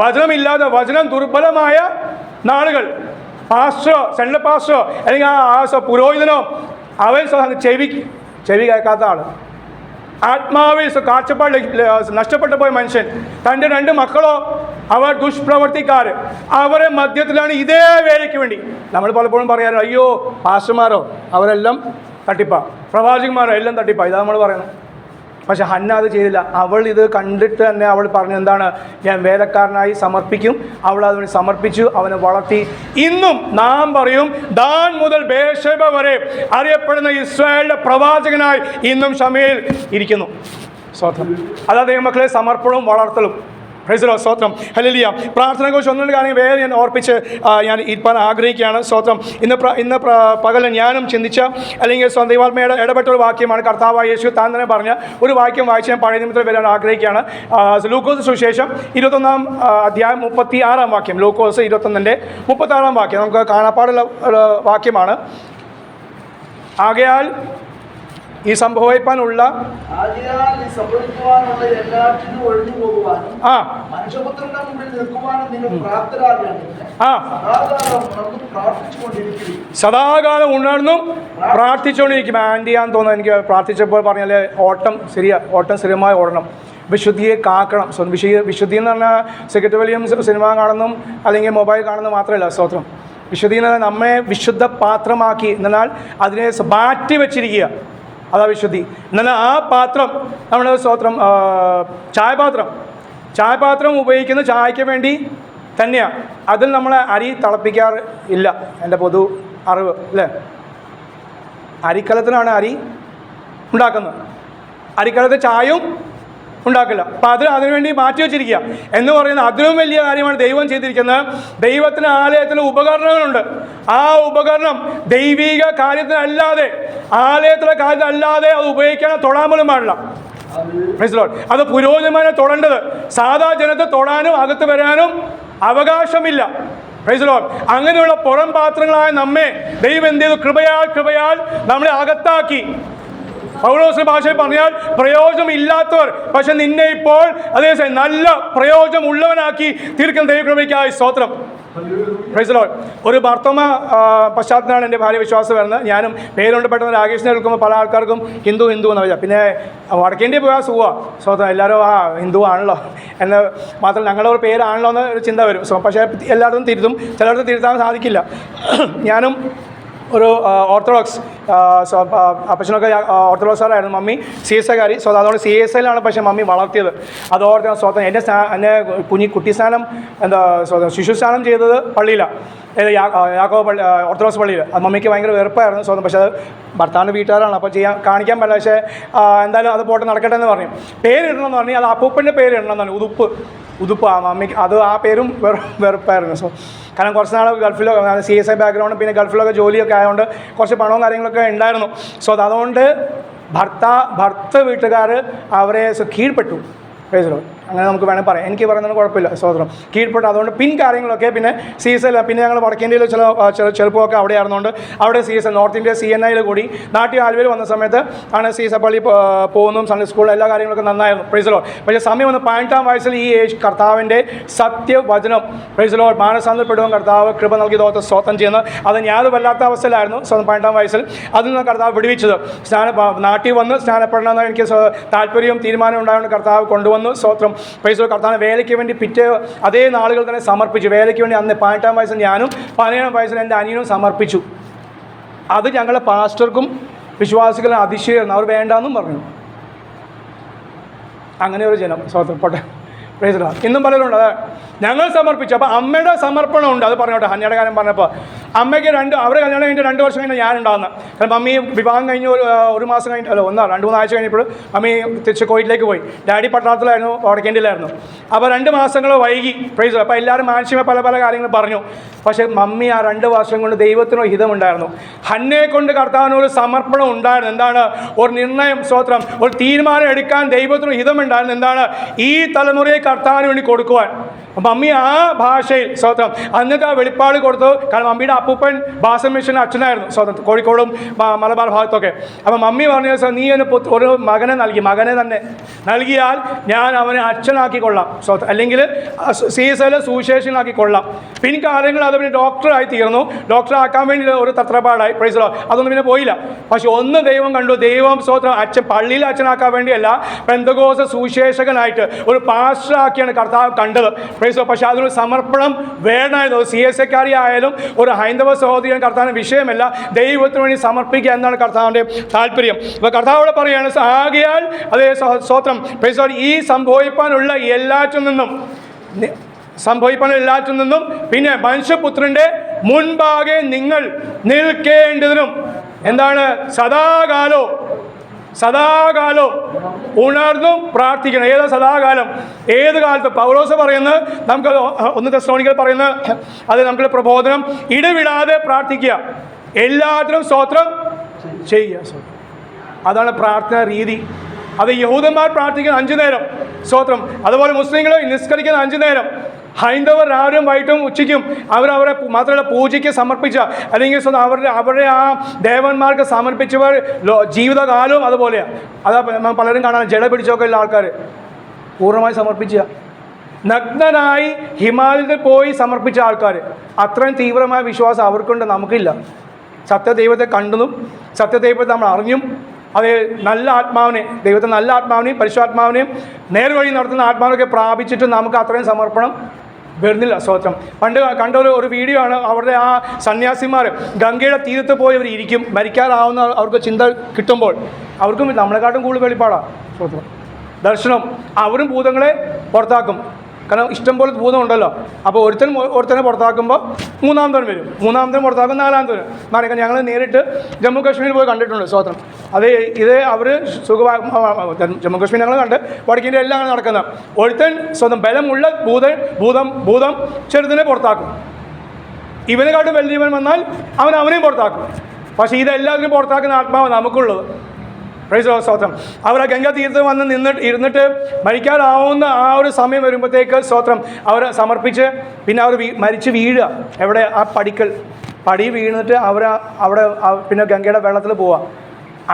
Speaker 2: വചനം ദുർബലമായ നാളുകൾ. പാസ്റ്ററോ, സെൻട്രൽ പാസ്റ്ററോ അല്ലെങ്കിൽ ആ പുരോഹിതനോ അവൻ ചെവി കേൾക്കാത്ത ആൾ, ആത്മാവിൽ കാഴ്ചപ്പാട് നഷ്ടപ്പെട്ടു പോയ മനുഷ്യൻ, തൻ്റെ 2 മക്കളോ അവർ ദുഷ്പ്രവർത്തിക്കാർ, അവരെ മധ്യത്തിലാണ് ഇതേ വേലയ്ക്ക് വേണ്ടി. നമ്മൾ പലപ്പോഴും പറയാറ്, അയ്യോ പാസ്റ്റർമാരോ അവരെല്ലാം തട്ടിപ്പാ, പ്രവാചകന്മാരോ എല്ലാം തട്ടിപ്പാ, ഇതാ നമ്മൾ പറയുന്നത്. പക്ഷെ ഹന്ന അത് ചെയ്തില്ല. അവൾ ഇത് കണ്ടിട്ട് തന്നെ അവൾ പറഞ്ഞു, എന്താണ്, ഞാൻ വേലക്കാരനായി സമർപ്പിക്കും. അവൾ അതിന് സമർപ്പിച്ചു, അവനെ വളർത്തി. ഇന്നും നാം പറയും, ദാൻ മുതൽ ബേർശേബ വരെ അറിയപ്പെടുന്ന ഇസ്രായേലിന്റെ പ്രവാചകനായി ഇന്നും ശമൂവേൽ ഇരിക്കുന്നു. സ്തോത്രം. അതാ ദൈവമക്കളെ, സമർപ്പണവും വളർത്തലും. Praise Lord. സ്തോത്രം. ഹല്ലേലൂയ. പ്രാർത്ഥനയെക്കുറിച്ച് ഒന്നും കാര്യം വേറെ ഞാൻ ഓർപ്പിച്ച് ഞാൻ ഇരിക്കാൻ ആഗ്രഹിക്കുകയാണ്. സ്തോത്രം. ഇന്ന് പകൽ ഞാനും ചിന്തിച്ച, അല്ലെങ്കിൽ ദൈവാത്മയുടെ ഇടപെട്ട ഒരു വാക്യമാണ്. കർത്താവായ യേശു താൻ തന്നെ പറഞ്ഞ ഒരു വാക്യം വായിച്ച് ഞാൻ പഴയ നിമിത്തത്തിൽ വരാൻ ആഗ്രഹിക്കുകയാണ്. ലൂക്കോസ് സുവിശേഷം 21-ാം അധ്യായം 36-ാം വാക്യം. ലൂക്കോസ് 21-ന്റെ-36-ാം വാക്യം നമുക്ക് കാണാപ്പാടുള്ള വാക്യമാണ്. ആകയാൽ ഈ സംഭവിക്കാനുള്ള സദാകാലം ഉണർന്നും പ്രാർത്ഥിച്ചുകൊണ്ടിരിക്കും. ആൻറ്റിയാന്ന് തോന്നുന്നു, എനിക്ക് പ്രാർത്ഥിച്ചപ്പോൾ പറഞ്ഞാൽ ഓട്ടം സ്ഥിരമായി ഓടണം, വിശുദ്ധിയെ കാക്കണം. വിശുദ്ധി എന്ന് പറഞ്ഞാൽ സെക്രട്ടറി വില്യംസ് സിനിമ കാണുന്നതും അല്ലെങ്കിൽ മൊബൈൽ കാണുന്നത് മാത്രമല്ല. സ്തോത്രം. വിശുദ്ധി എന്ന് പറഞ്ഞാൽ നമ്മെ വിശുദ്ധ പാത്രമാക്കി, എന്നാൽ അതിനെ മാറ്റി വെച്ചിരിക്കുക, അതാ വിശുദ്ധി. എന്നാൽ ആ പാത്രം നമ്മൾ സ്തോത്രം ചായപാത്രം ഉപയോഗിക്കുന്ന ചായയ്ക്ക് വേണ്ടി തന്നെയാണ്. അതിൽ നമ്മൾ അരി തിളപ്പിക്കാറ് ഇല്ല, എൻ്റെ പൊതു അറിവ് അല്ലേ. അരിക്കലത്തിനാണ് അരി ഉണ്ടാക്കുന്നത്, അരിക്കലത്തിൽ ചായയും ഉണ്ടാക്കില്ല. അപ്പം അതിനുവേണ്ടി മാറ്റി വെച്ചിരിക്കുക എന്ന് പറയുന്നത് അതിലും വലിയ കാര്യമാണ് ദൈവം ചെയ്തിരിക്കുന്നത്. ദൈവത്തിന് ആലയത്തിൽ ഉപകരണങ്ങളുണ്ട്. ആ ഉപകരണം ദൈവിക കാര്യത്തിനല്ലാതെ, ആലയത്തിലെ കാര്യത്തിനല്ലാതെ അത് ഉപയോഗിക്കാൻ തൊടാൻ പോലും പാടില്ല. അത് പുരോഹിതന്മാരെ തൊടേണ്ടത്, സാധാ ജനത്തെ തൊടാനും അകത്ത് വരാനും അവകാശമില്ല. Praise Lord. അങ്ങനെയുള്ള പുറം പാത്രങ്ങളായ നമ്മെ ദൈവം എന്ത് ചെയ്തു? കൃപയാൽ നമ്മളെ അകത്താക്കി. പൗലോസിന്റെ ഭാഷയിൽ പറഞ്ഞാൽ പ്രയോജനമില്ലാത്തവർ, പക്ഷെ നിന്നെ ഇപ്പോൾ അതേ നല്ല പ്രയോജനം ഉള്ളവനാക്കി തീർക്കുന്ന ദൈവകൃപയ്ക്കായി സ്തോത്രം. Praise the Lord. ഒരു ഭർത്തമ പശ്ചാത്തലമാണ് എൻ്റെ ഭാര്യ വിശ്വാസം വരുന്നത്. ഞാനും പേരുകൊണ്ട് പെട്ടെന്ന് രാകേഷിനെ എടുക്കുമ്പോൾ പല ആൾക്കാർക്കും ഹിന്ദു എന്ന് പറയാം. പിന്നെ വടക്കേന്ത്യ പോയാൽ സ്തോത്രം, എല്ലാവരും ഹിന്ദു ആണല്ലോ എന്ന് മാത്രം ഞങ്ങളുടെ പേരാണല്ലോ എന്ന് ഒരു ചിന്ത വരും. പക്ഷേ എല്ലായിടത്തും തിരുത്തും, ചിലയിടത്തും തിരുത്താൻ സാധിക്കില്ല. ഞാനും ഒരു ഓർത്തഡോക്സ് അപ്പച്ചനൊക്കെ ഓർത്തഡോക്സാറായിരുന്നു. മമ്മി CSI-കാരി. അതുകൊണ്ട് CSI-ലാണ് പക്ഷേ മമ്മി വളർത്തിയത്. അത് ഓർത്ത് സ്വന്തം എന്നെ കുട്ടി സ്നാനം ശിശു സ്നാനം ചെയ്തത് പള്ളിയിലാണ്, യാക്കോബ് പള്ളി, ഓർത്തഡോക്സ് പള്ളിയിൽ. അത് മമ്മിക്ക് ഭയങ്കര വെറുപ്പായിരുന്നു സ്വന്തം. പക്ഷേ അത് ഭർത്താവിൻ്റെ വീട്ടുകാരാണ്, അപ്പോൾ കാണിക്കാൻ പറ്റില്ല. പക്ഷേ എന്തായാലും അത് പോട്ടെ, നടക്കട്ടെ എന്ന് പറഞ്ഞു. പേരിടണമെന്ന് പറഞ്ഞാൽ അത് അപ്പൂപ്പൻ്റെ പേര് ഇടണമെന്ന് പറഞ്ഞു. ഉതുപ്പ് ആ മമ്മിക്ക് അത് ആ പേരും വെറുപ്പായിരുന്നു. കാരണം കുറച്ച് നാൾ ഗൾഫിലോ CSI ബാക്ക്ഗ്രൗണ്ട്, പിന്നെ ഗൾഫിലൊക്കെ ജോലിയൊക്കെ ആയതുകൊണ്ട് കുറച്ച് പണവും കാര്യങ്ങളൊക്കെ ഉണ്ടായിരുന്നു. അതുകൊണ്ട് ഭർത്ത വീട്ടുകാർ അവരെ കീഴ്പ്പെട്ടു. പ്രൈസ് അങ്ങനെ നമുക്ക് വേണമെങ്കിൽ പറയാം. എനിക്ക് പറയുന്നത് കുഴപ്പമില്ല, സഹോദരം കീഴ്പ്പെട്ടു. അതുകൊണ്ട് കാര്യങ്ങളൊക്കെ പിന്നെ CSI, പിന്നെ ഞങ്ങൾ വടക്കേന്ത്യയിൽ ചെറുപ്പമൊക്കെ അവിടെ ആയിരുന്നുകൊണ്ട് അവിടെ CSI നോർത്ത് ഇന്ത്യ CNI കൂടി നാട്ടിൽ ആലുവയിൽ വന്ന സമയത്ത് ആണ് CSI പള്ളി പോകുന്നതും സൺഡേ സ്കൂളിൽ എല്ലാ കാര്യങ്ങളൊക്കെ നന്നായിരുന്നു. Praise Lord. പക്ഷേ സമയം വന്ന് 18-ാം വയസ്സിൽ ഈ കർത്താവിൻ്റെ സത്യവചനം പ്രൈസ് ലോർഡ് മാനസാന്തരപ്പെടുവാൻ കർത്താവ് കൃപ നൽകി സ്തോത്രം ചെയ്യുന്നത്. അത് ഞാനത് വല്ലാത്ത അവസ്ഥയിലായിരുന്നു 18-ാം വയസ്സിൽ. അതിൽ നിന്ന് കർത്താവ് വിടുവിച്ചത്. നാട്ടിൽ വന്ന് സ്നാനപ്പെടണമെന്ന് എനിക്ക് താല്പര്യവും തീരുമാനം ഉണ്ടായതുകൊണ്ട് കർത്താവ് കൊണ്ടുവന്നു. സ്തോത്രം. Praise Lord. കർത്താവിനെ വേലയ്ക്ക് വേണ്ടി അതേ നാളുകൾ തന്നെ സമർപ്പിച്ചു. വേലയ്ക്ക് വേണ്ടി അന്ന് 18-ാം വയസ്സിൽ ഞാനും 17-ാം വയസ്സിൽ എൻ്റെ അനിയനും സമർപ്പിച്ചു. അത് ഞങ്ങളെ പാസ്റ്റർക്കും വിശ്വാസികളെ അതിശയമായിരുന്നു. അവർ വേണ്ടാന്നും പറഞ്ഞു. അങ്ങനെ ഒരു ജനം. സ്തോത്രം. പോട്ടെ. Praise Lord. ഇന്നും പലരുണ്ട്. അതെ ഞങ്ങൾ സമർപ്പിച്ചു. അപ്പോൾ അമ്മയുടെ സമർപ്പണം ഉണ്ട്. അത് പറഞ്ഞോട്ടെ. ഹന്നയുടെ കാര്യം പറഞ്ഞപ്പോൾ അമ്മയ്ക്ക് അവർ കല്യാണം കഴിഞ്ഞിട്ട് 2 വർഷം കഴിഞ്ഞാൽ ഞാനുണ്ടാകുന്നത്. കാരണം മമ്മി വിവാഹം കഴിഞ്ഞ് ഒരു മാസം കഴിഞ്ഞിട്ട് 2-3 ആഴ്ച കഴിഞ്ഞപ്പോൾ മമ്മി തിരിച്ച് കോയിറ്റിലേക്ക് പോയി. ഡാഡി പട്ടണത്തിലായിരുന്നു, വടക്കേന്ത്യയിലായിരുന്നു. അപ്പോൾ 2 മാസങ്ങൾ വൈകി. പ്രൈസ്. അപ്പോൾ എല്ലാവരും മാനസികമായി പല കാര്യങ്ങൾ പറഞ്ഞു. പക്ഷേ മമ്മി ആ 2 വർഷം കൊണ്ട് ദൈവത്തിനൊരു ഹിതമുണ്ടായിരുന്നു. ഹന്നയെ കൊണ്ട് കർത്താവിനൊരു സമർപ്പണം ഉണ്ടായിരുന്നു. എന്താണ്? ഒരു നിർണയം, സ്തോത്രം, ഒരു തീരുമാനം എടുക്കാൻ ദൈവത്തിനൊരു ഹിതമുണ്ടായിരുന്നു. എന്താണ്? ഈ തലമുറയെ കർത്താവിന് വേണ്ടി കൊടുക്കുവാൻ. മമ്മി ആ ഭാഷയിൽ സ്തോത്രം അന്നത്തെ ആ വെളിപ്പാട് കൊടുത്തു. കാരണം മമ്മിയുടെ അപ്പൂപ്പൻ ബാസൽ മിഷൻ അച്ഛനായിരുന്നു സ്തോത്രം, കോഴിക്കോടും മലബാർ ഭാഗത്തൊക്കെ. അപ്പം മമ്മി പറഞ്ഞു, നീ ഒരു മകനെ തന്നെ നൽകിയാൽ ഞാൻ അവനെ അച്ഛനാക്കിക്കൊള്ളാം സ്തോത്രം, അല്ലെങ്കിൽ CSI സുവിശേഷനാക്കിക്കൊള്ളാം. പിൻകാലങ്ങൾ അത് പിന്നെ ഡോക്ടറായി തീർന്നു. ഡോക്ടറാക്കാൻ വേണ്ടി ഒരു തത്രപ്പാടായി. Praise Lord. അതൊന്നും പിന്നെ പോയില്ല. പക്ഷെ ഒന്ന് ദൈവം കണ്ടു. ദൈവം സ്തോത്രം പള്ളിയിൽ അച്ഛനാക്കാൻ വേണ്ടിയല്ല, പെന്തക്കോസ്ത് സുവിശേഷകനായിട്ട് ഒരു പാസ്റ്ററാക്കിയാണ് കർത്താവ് കണ്ടത്. പക്ഷേ അതിനൊരു സമർപ്പണം വേണമായിരുന്നു. CSA ആയാലും ഒരു ഹൈന്ദവ സഹോദരൻ കർത്താവിന് വിഷയമല്ല, ദൈവത്തിന് വേണ്ടി സമർപ്പിക്കുക എന്നാണ് കർത്താവിൻ്റെ താല്പര്യം. അപ്പോൾ കർത്താവോട് പറയുകയാണ്, ആകയാൽ അതേ സ്തോത്രം, ഈ സംഭവിക്കാനുള്ള എല്ലാറ്റിൽ നിന്നും പിന്നെ മനുഷ്യപുത്രൻ്റെ മുൻപാകെ നിങ്ങൾ നിൽക്കേണ്ടതിനും എന്താണ് സദാകാലവും ഉണർന്നും പ്രാർത്ഥിക്കണം. ഏതാ സദാകാലം? ഏത് കാലത്ത്? പൗലോസ് പറയുന്നത്, നമുക്ക് 1 തെസ്സലോനിക്കർ പറയുന്നത് അത് നമുക്ക് പ്രബോധനം, ഇടവിടാതെ പ്രാർത്ഥിക്കുക, എല്ലാത്തിനും സ്തോത്രം ചെയ്യുക. അതാണ് പ്രാർത്ഥന രീതി. അത് യഹൂദന്മാർ പ്രാർത്ഥിക്കുന്ന 5 നേരം സ്തോത്രം, അതുപോലെ മുസ്ലിങ്ങൾ നിസ്കരിക്കുന്ന 5 നേരം, ഹൈന്ദവർ രാവിലെയും വൈകിട്ടും ഉച്ചയ്ക്കും അവരവരെ മാത്രമല്ല പൂജയ്ക്ക് സമർപ്പിച്ച അല്ലെങ്കിൽ അവരുടെ ആ ദേവന്മാർക്ക് സമർപ്പിച്ചവർ ജീവിതകാലവും അതുപോലെയാണ്. അതാ പലരും കാണാൻ ജട പിടിച്ചൊക്കെ ഉള്ള ആൾക്കാർ പൂർണ്ണമായി സമർപ്പിച്ച, നഗ്നനായി ഹിമാലയത്തിൽ പോയി സമർപ്പിച്ച ആൾക്കാർ. അത്രയും തീവ്രമായ വിശ്വാസം അവർക്കുണ്ട്, നമുക്കില്ല. സത്യദൈവത്തെ കണ്ടതും സത്യദൈവത്തെ നമ്മൾ അറിഞ്ഞും അത് നല്ല ആത്മാവിനെ, ദൈവത്തെ നല്ല ആത്മാവിനെയും പരിശുദ്ധാത്മാവിനെയും നേർവഴി നടത്തുന്ന ആത്മാവിനൊക്കെ പ്രാപിച്ചിട്ട് നമുക്ക് അത്രയും സമർപ്പണം വരുന്നില്ല. സ്തോത്രം. പണ്ട് കണ്ട ഒരു വീഡിയോ ആണ്, അവരുടെ ആ സന്യാസിമാർ ഗംഗയുടെ തീരത്ത് പോയി അവർ ഇരിക്കും, മരിക്കാറാവുന്ന അവർക്ക് ചിന്ത കിട്ടുമ്പോൾ അവർക്കും നമ്മളെക്കാട്ടും കൂടുതൽ വെളിപ്പാടാണ് സ്തോത്രം ദർശനം. അവരും ഭൂതങ്ങളെ പുറത്താക്കും, കാരണം ഇഷ്ടംപോലെ ഭൂതം ഉണ്ടല്ലോ. അപ്പോൾ ഒരുത്തനെ പുറത്താക്കുമ്പോൾ മൂന്നാമത്തവൻ വരും, മൂന്നാമത്തവൻ പുറത്താക്കും, നാലാമത്തവൻ മാറിക്കാൻ. ഞങ്ങൾ നേരിട്ട് ജമ്മു കാശ്മീരിൽ പോയി കണ്ടിട്ടുണ്ട് സ്തോത്രം. ഇത് അവർ ജമ്മു കാശ്മീർ ഞങ്ങൾ കണ്ട്, വടക്കിൻ്റെ എല്ലാം അങ്ങനെ നടക്കുന്നത്. ഒരുത്തൻ സ്വന്തം ബലമുള്ള ഭൂതം ചെറുതിനെ പുറത്താക്കും, ഇവനെക്കാട്ടും വലിയവൻ വന്നാൽ അവനെയും പുറത്താക്കും. പക്ഷേ ഇതെല്ലാത്തിനും പുറത്താക്കുന്ന ആത്മാവ് നമുക്കുള്ളത്. പ്രൈസ് സ്തോത്രം. അവർ ആ ഗംഗാ തീരത്ത് വന്ന് ഇരുന്നിട്ട് മരിക്കാറാവുന്ന ആ ഒരു സമയം വരുമ്പോഴത്തേക്ക് സ്തോത്രം അവർ സമർപ്പിച്ച് പിന്നെ അവർ മരിച്ച് വീഴുക. എവിടെ? ആ പടി വീണിട്ട് അവിടെ പിന്നെ ഗംഗയുടെ വെള്ളത്തിൽ പോവുക,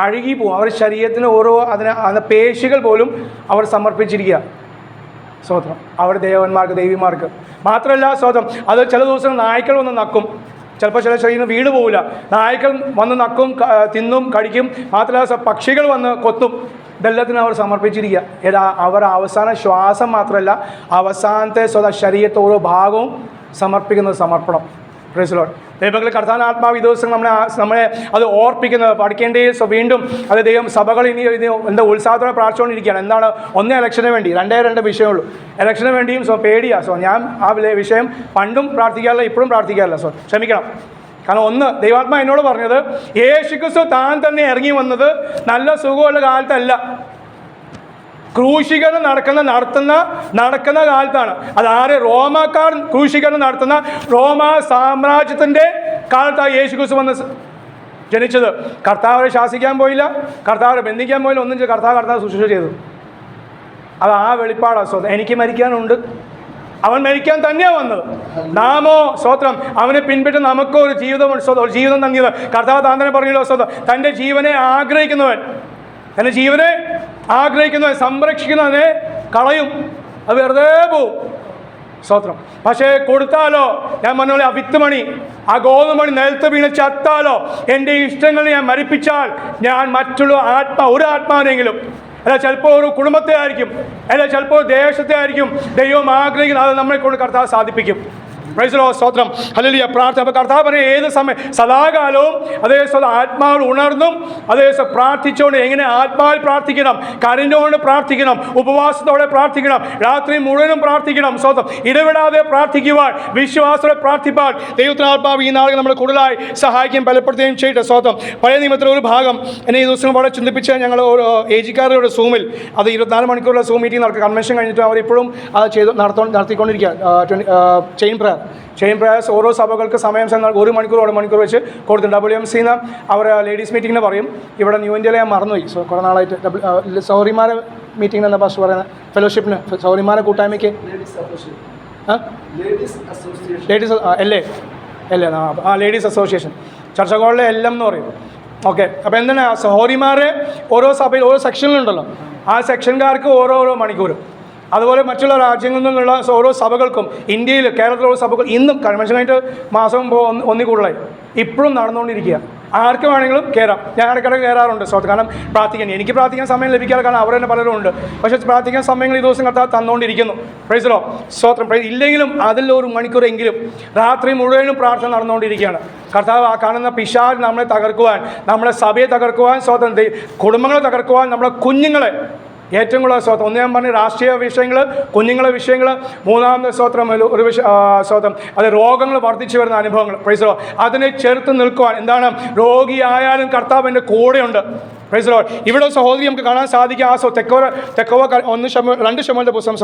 Speaker 2: അഴുകി പോവുക. അവരുടെ ശരീരത്തിന് ഓരോ അതിന് പേശികൾ പോലും അവർ സമർപ്പിച്ചിരിക്കുക സ്തോത്രം, അവരുടെ ദേവന്മാർക്ക് ദേവിമാർക്ക്. മാത്രമല്ല സ്തോത്രം, അത് ചില ദിവസം നായ്ക്കൾ വന്ന് നക്കും, ചിലപ്പോൾ ചില ശരീരം വീണ് പോവില്ല, നായ്ക്കൾ വന്ന് നക്കും, തിന്നും, കടിക്കും. മാത്രമല്ല പക്ഷികൾ വന്ന് കൊത്തും. ഇതെല്ലാത്തിനും അവർ സമർപ്പിച്ചിരിക്കുക. അവർ അവസാന ശ്വാസം മാത്രമല്ല, അവസാനത്തെ ശരീരത്തെ ഓരോ ഭാഗവും സമർപ്പിക്കുന്നത് സമർപ്പണം. Praise Lord. ദൈവങ്ങളെ കർത്താവിന്റെ ആത്മാവ് ഈ ദിവസം നമ്മളെ അത് ഓർപ്പിക്കുന്നത് പഠിക്കേണ്ടേ. വീണ്ടും അത് ദൈവം സഭകൾ ഇനി എന്താ ഉത്സാഹത്തോടെ പ്രാർത്ഥിച്ചുകൊണ്ടിരിക്കുകയാണ്. എന്താണ്? ഒന്ന് ഇലക്ഷന് വേണ്ടി, രണ്ട് വിഷയമുള്ളൂ. ഇലക്ഷന് വേണ്ടിയും പേടിയാണ്. ഞാൻ ആ വിഷയം പണ്ടും പ്രാർത്ഥിക്കാറില്ല, ഇപ്പോഴും പ്രാർത്ഥിക്കാറില്ല. ക്ഷമിക്കണം. കാരണം ഒന്ന്, ദൈവാത്മാ എന്നോട് പറഞ്ഞത് യേശുക്രിസ്തു താൻ തന്നെ ഇറങ്ങി വന്നത് നല്ല സുഖമുള്ള കാലത്തല്ല, ക്രൂശീകരണം നടക്കുന്ന കാലത്താണ്. അതാര്? റോമാക്കാർ ക്രൂശീകരണം നടത്തുന്ന റോമാ സാമ്രാജ്യത്തിൻ്റെ കാലത്താണ് യേശുക്രിസ്തു വന്ന് ജനിച്ചത്. കർത്താവരെ ശാസിക്കാൻ പോയില്ല, കർത്താവരെ ബന്ധിക്കാൻ പോയില്ല, ഒന്നും കർത്താവ് ശുശ്രൂഷ ചെയ്തു. അത് ആ വെളിപ്പാടാണ്. എനിക്ക് മരിക്കാനുണ്ട്, അവൻ മരിക്കാൻ തന്നെയാണ് വന്നത്. നാമോ സ്തോത്രം അവനെ പിൻപറ്റി നമുക്ക് ഒരു ജീവിതം തന്നിയത്. കർത്താവ് താൻ തന്നെ പറഞ്ഞല്ലോ സ്തോത്രം, തൻ്റെ ജീവനെ ആഗ്രഹിക്കുന്നവൻ സംരക്ഷിക്കുന്നവനെ കളയും, അത് വെറുതെ പോവും സ്തോത്രം. പക്ഷേ കൊടുത്താലോ, ഞാൻ പറഞ്ഞ ആ വിത്തുമണി, ആ ഗോതമണി നിലത്ത് വീണ് ചത്താലോ, എൻ്റെ ഇഷ്ടങ്ങൾ ഞാൻ മരിപ്പിച്ചാൽ ഞാൻ മറ്റുള്ള ഒരു ആത്മാവിനെങ്കിലും, അല്ല ചിലപ്പോൾ ഒരു കുടുംബത്തെ ആയിരിക്കും, അല്ല ചിലപ്പോൾ ദേശത്തെ ആയിരിക്കും ദൈവം ആഗ്രഹിക്കുന്നത്, അത് നമ്മളെ കൊണ്ട് കർത്താവ് സാധിപ്പിക്കും. Praise Lord. സ്തോത്രം. ഹല്ലേലൂയ. പ്രാർത്ഥന. അപ്പോൾ കർത്താവ് പറയും ഏത് സമയം സദാകാലവും അതേ ആത്മാവിൽ ഉണർന്നും അതേ പ്രാർത്ഥിച്ചുകൊണ്ട്, എങ്ങനെ ആത്മാവിൽ പ്രാർത്ഥിക്കണം, കരഞ്ഞുകൊണ്ട് പ്രാർത്ഥിക്കണം, ഉപവാസത്തോടെ പ്രാർത്ഥിക്കണം, രാത്രി മുഴുവനും പ്രാർത്ഥിക്കണം. സ്തോത്രം. ഇടപെടാതെ പ്രാർത്ഥിക്കുവാൻ, വിശ്വാസത്തോടെ പ്രാർത്ഥിപ്പാൻ ദൈവത്തിന് ആത്മാവ് ഈ നാളുകൾ നമ്മൾ കൂടുതലായി സഹായിക്കുകയും ബലപ്പെടുത്തുകയും ചെയ്യട്ടെ. സ്തോത്രം. പഴയ നിയമത്തിലെ ഒരു ഭാഗം എന്നെ ഈ ദിവസം വളരെ ചിന്തിപ്പിച്ച് ഞങ്ങൾ ഒരു ഏജിക്കാരുടെ സൂമിൽ അത് 24 മണിക്കൂറുള്ള സൂം മീറ്റിംഗ് നടക്കുക. കൺവെൻഷൻ കഴിഞ്ഞിട്ട് അവരിപ്പോഴും അത് നടത്തിക്കൊണ്ടിരിക്കുക. ചെയിൻ പ്രയർസ് ഓരോ സഭകൾക്ക് സമയം 1 മണിക്കൂർ വെച്ച് കൊടുത്തു. WMC-ന്ന് അവർ ലേഡീസ് മീറ്റിങ്ങിന് പറയും. ഇവിടെ ന്യൂ ഇന്ത്യയിലെ ഞാൻ മറന്നുപോയി. കുറേ നാളായിട്ട് സൗറിമാരെ മീറ്റിംഗ് എന്ന ഭാഷ പറയുന്നത്, ഫെലോഷിപ്പിന് സൗറിമാരെ കൂട്ടായ്മയ്ക്ക് ലേഡീസ് അസോസിയേഷൻ ചർച്ചകളിലെ LM എന്ന് പറയും. ഓക്കെ. അപ്പോൾ എന്താണ് സഹോദരിമാരെ ഓരോ സഭയിൽ ഓരോ സെക്ഷനിലുണ്ടല്ലോ, ആ സെക്ഷൻകാർക്ക് ഓരോ മണിക്കൂർ. അതുപോലെ മറ്റുള്ള രാജ്യങ്ങളിൽ നിന്നുള്ള ഓരോ സഭകൾക്കും, ഇന്ത്യയിൽ കേരളത്തിലുള്ള സഭകൾ ഇന്നും കൺവെൻഷൻ കഴിഞ്ഞിട്ട് മാസം ഒന്നിൽ കൂടുതലായി ഇപ്പോഴും നടന്നുകൊണ്ടിരിക്കുക. ആർക്ക് വേണമെങ്കിലും കയറാം. ഞാൻ ഇടയ്ക്കിടയ്ക്ക് കയറാറുണ്ട് സ്വത്ത്. കാരണം പ്രാർത്ഥിക്കാൻ എനിക്ക് പ്രാർത്ഥിക്കാൻ സമയം ലഭിക്കാറ്, കാരണം അവർ തന്നെ പലരും ഉണ്ട്. പക്ഷേ പ്രാർത്ഥിക്കാൻ സമയങ്ങൾ ഈ ദിവസം കർത്താവ് തന്നുകൊണ്ടിരിക്കുന്നു. Praise the Lord. സ്വത്രം. ഇല്ലെങ്കിലും അതിൽ ഒരു മണിക്കൂറെങ്കിലും രാത്രി മുഴുവനും പ്രാർത്ഥന നടന്നുകൊണ്ടിരിക്കുകയാണ്. കർത്താവ് ആ കാണുന്ന പിശാച് നമ്മളെ തകർക്കുവാൻ, നമ്മളെ സഭയെ തകർക്കുവാൻ, സ്വതം കുടുംബങ്ങളെ തകർക്കുവാൻ, നമ്മളെ കുഞ്ഞുങ്ങളെ ഏറ്റവും കൂടുതൽ സ്വത്രം. ഒന്ന് ഞാൻ പറഞ്ഞ രാഷ്ട്രീയ വിഷയങ്ങൾ, കുഞ്ഞുങ്ങളെ വിഷയങ്ങൾ. മൂന്നാമത്തെ സ്വത്രം ഒരു സ്വത്രം അത് രോഗങ്ങൾ വർദ്ധിച്ചു വരുന്ന അനുഭവങ്ങൾ. Praise the Lord. അതിനെ ചെറുത്ത് നിൽക്കുവാൻ എന്താണ്, രോഗിയായാലും കർത്താവിൻ്റെ കൂടെയുണ്ട്. Praise the Lord. ഇവിടെ സഹോദരി നമുക്ക് കാണാൻ സാധിക്കും. ആ തെക്കോവ 2 ശമൂവേലിൻ്റെ പുസ്തകം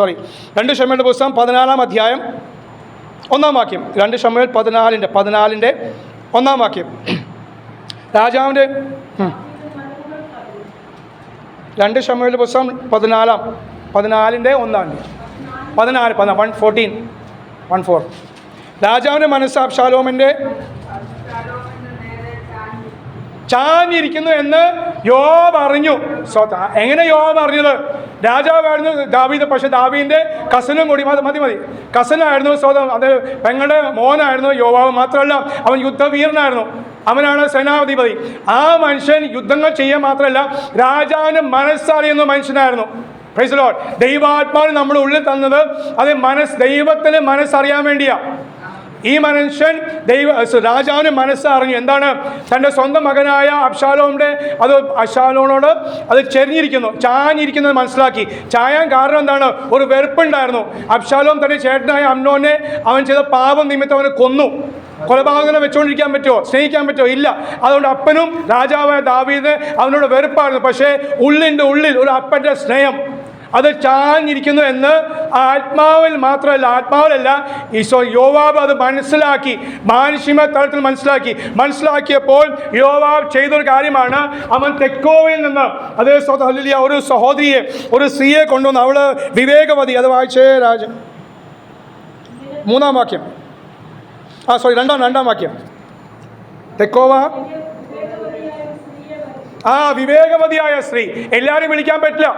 Speaker 2: 2 ശമൂവേലിൻ്റെ പുസ്തകം 14-ാം അധ്യായം 1-ാം വാക്യം. 2 ശമൂവേൽ 14-ന്റെ 1-ാം വാക്യം. രാജാവിൻ്റെ 2 ശമൂവേൽ പുസ്തകം 14-ന്റെ 1-ാം. രാജാവിൻ്റെ മനസ്സ് അബ്ശാലോമിൻ്റെ ചാഞ്ഞിരിക്കുന്നു എന്ന് യോബ് അറിഞ്ഞു. എങ്ങനെ യോബ് അറിഞ്ഞത്? രാജാവായിരുന്നു ദാവീദ്. പക്ഷെ ദാവീദിൻ്റെ കസനും കൂടി മതി കസനായിരുന്നു. അത് പെങ്ങളുടെ മോനായിരുന്നു യോബാവ്. മാത്രമല്ല അവൻ യുദ്ധവീരനായിരുന്നു. അവനാണ് സേനാധിപതി. ആ മനുഷ്യൻ യുദ്ധങ്ങൾ ചെയ്യാൻ മാത്രമല്ല രാജാവിന് മനസ്സറിയുന്ന മനുഷ്യനായിരുന്നു. Praise the Lord. ദൈവാത്മാവ് നമ്മുടെ ഉള്ളിൽ തന്നത് അത് ദൈവത്തിന് മനസ്സറിയാൻ വേണ്ടിയാണ്. ഈ മനുഷ്യൻ രാജാവിന് മനസ്സറിഞ്ഞു. എന്താണ്? തൻ്റെ സ്വന്തം മകനായ അബ്ശാലോമിനോട് അത് ചാഞ്ഞിരിക്കുന്നത് മനസ്സിലാക്കി. ചായാൻ കാരണം എന്താണ്? ഒരു വെറുപ്പുണ്ടായിരുന്നു. അബ്ശാലോം തൻ്റെ ചേട്ടനായ അമ്നോനെ അവൻ ചെയ്ത പാപം നിമിത്തം അവനെ കൊന്നു. കൊലപാതകനെ വെച്ചുകൊണ്ടിരിക്കാൻ പറ്റുമോ? സ്നേഹിക്കാൻ പറ്റുമോ? ഇല്ല. അതുകൊണ്ട് അപ്പനും രാജാവായ ദാവീദിന് അവനോട് വെറുപ്പായിരുന്നു. പക്ഷേ ഉള്ളിൻ്റെ ഉള്ളിൽ ഒരു അപ്പൻ്റെ സ്നേഹം അത് ചാഞ്ഞിരിക്കുന്നു എന്ന് ആത്മാവിലല്ല യോവാബ് അത് മനസ്സിലാക്കി. മാനുഷിക തലത്തിൽ മനസ്സിലാക്കിയപ്പോൾ യോവാബ് ചെയ്തൊരു കാര്യമാണ്, അവൻ തെക്കോവയിൽ നിന്ന് അത് ഒരു സഹോദരിയെ, ഒരു സ്ത്രീയെ കൊണ്ടുവന്നു. അവള് വിവേകവതി. അത് വായിച്ചേ രാജൻ. 3-ാം വാക്യം. രണ്ടാം വാക്യം. തെക്കോവ വിവേകവതിയായ സ്ത്രീ. എല്ലാവരും വിളിക്കാൻ പറ്റില്ല.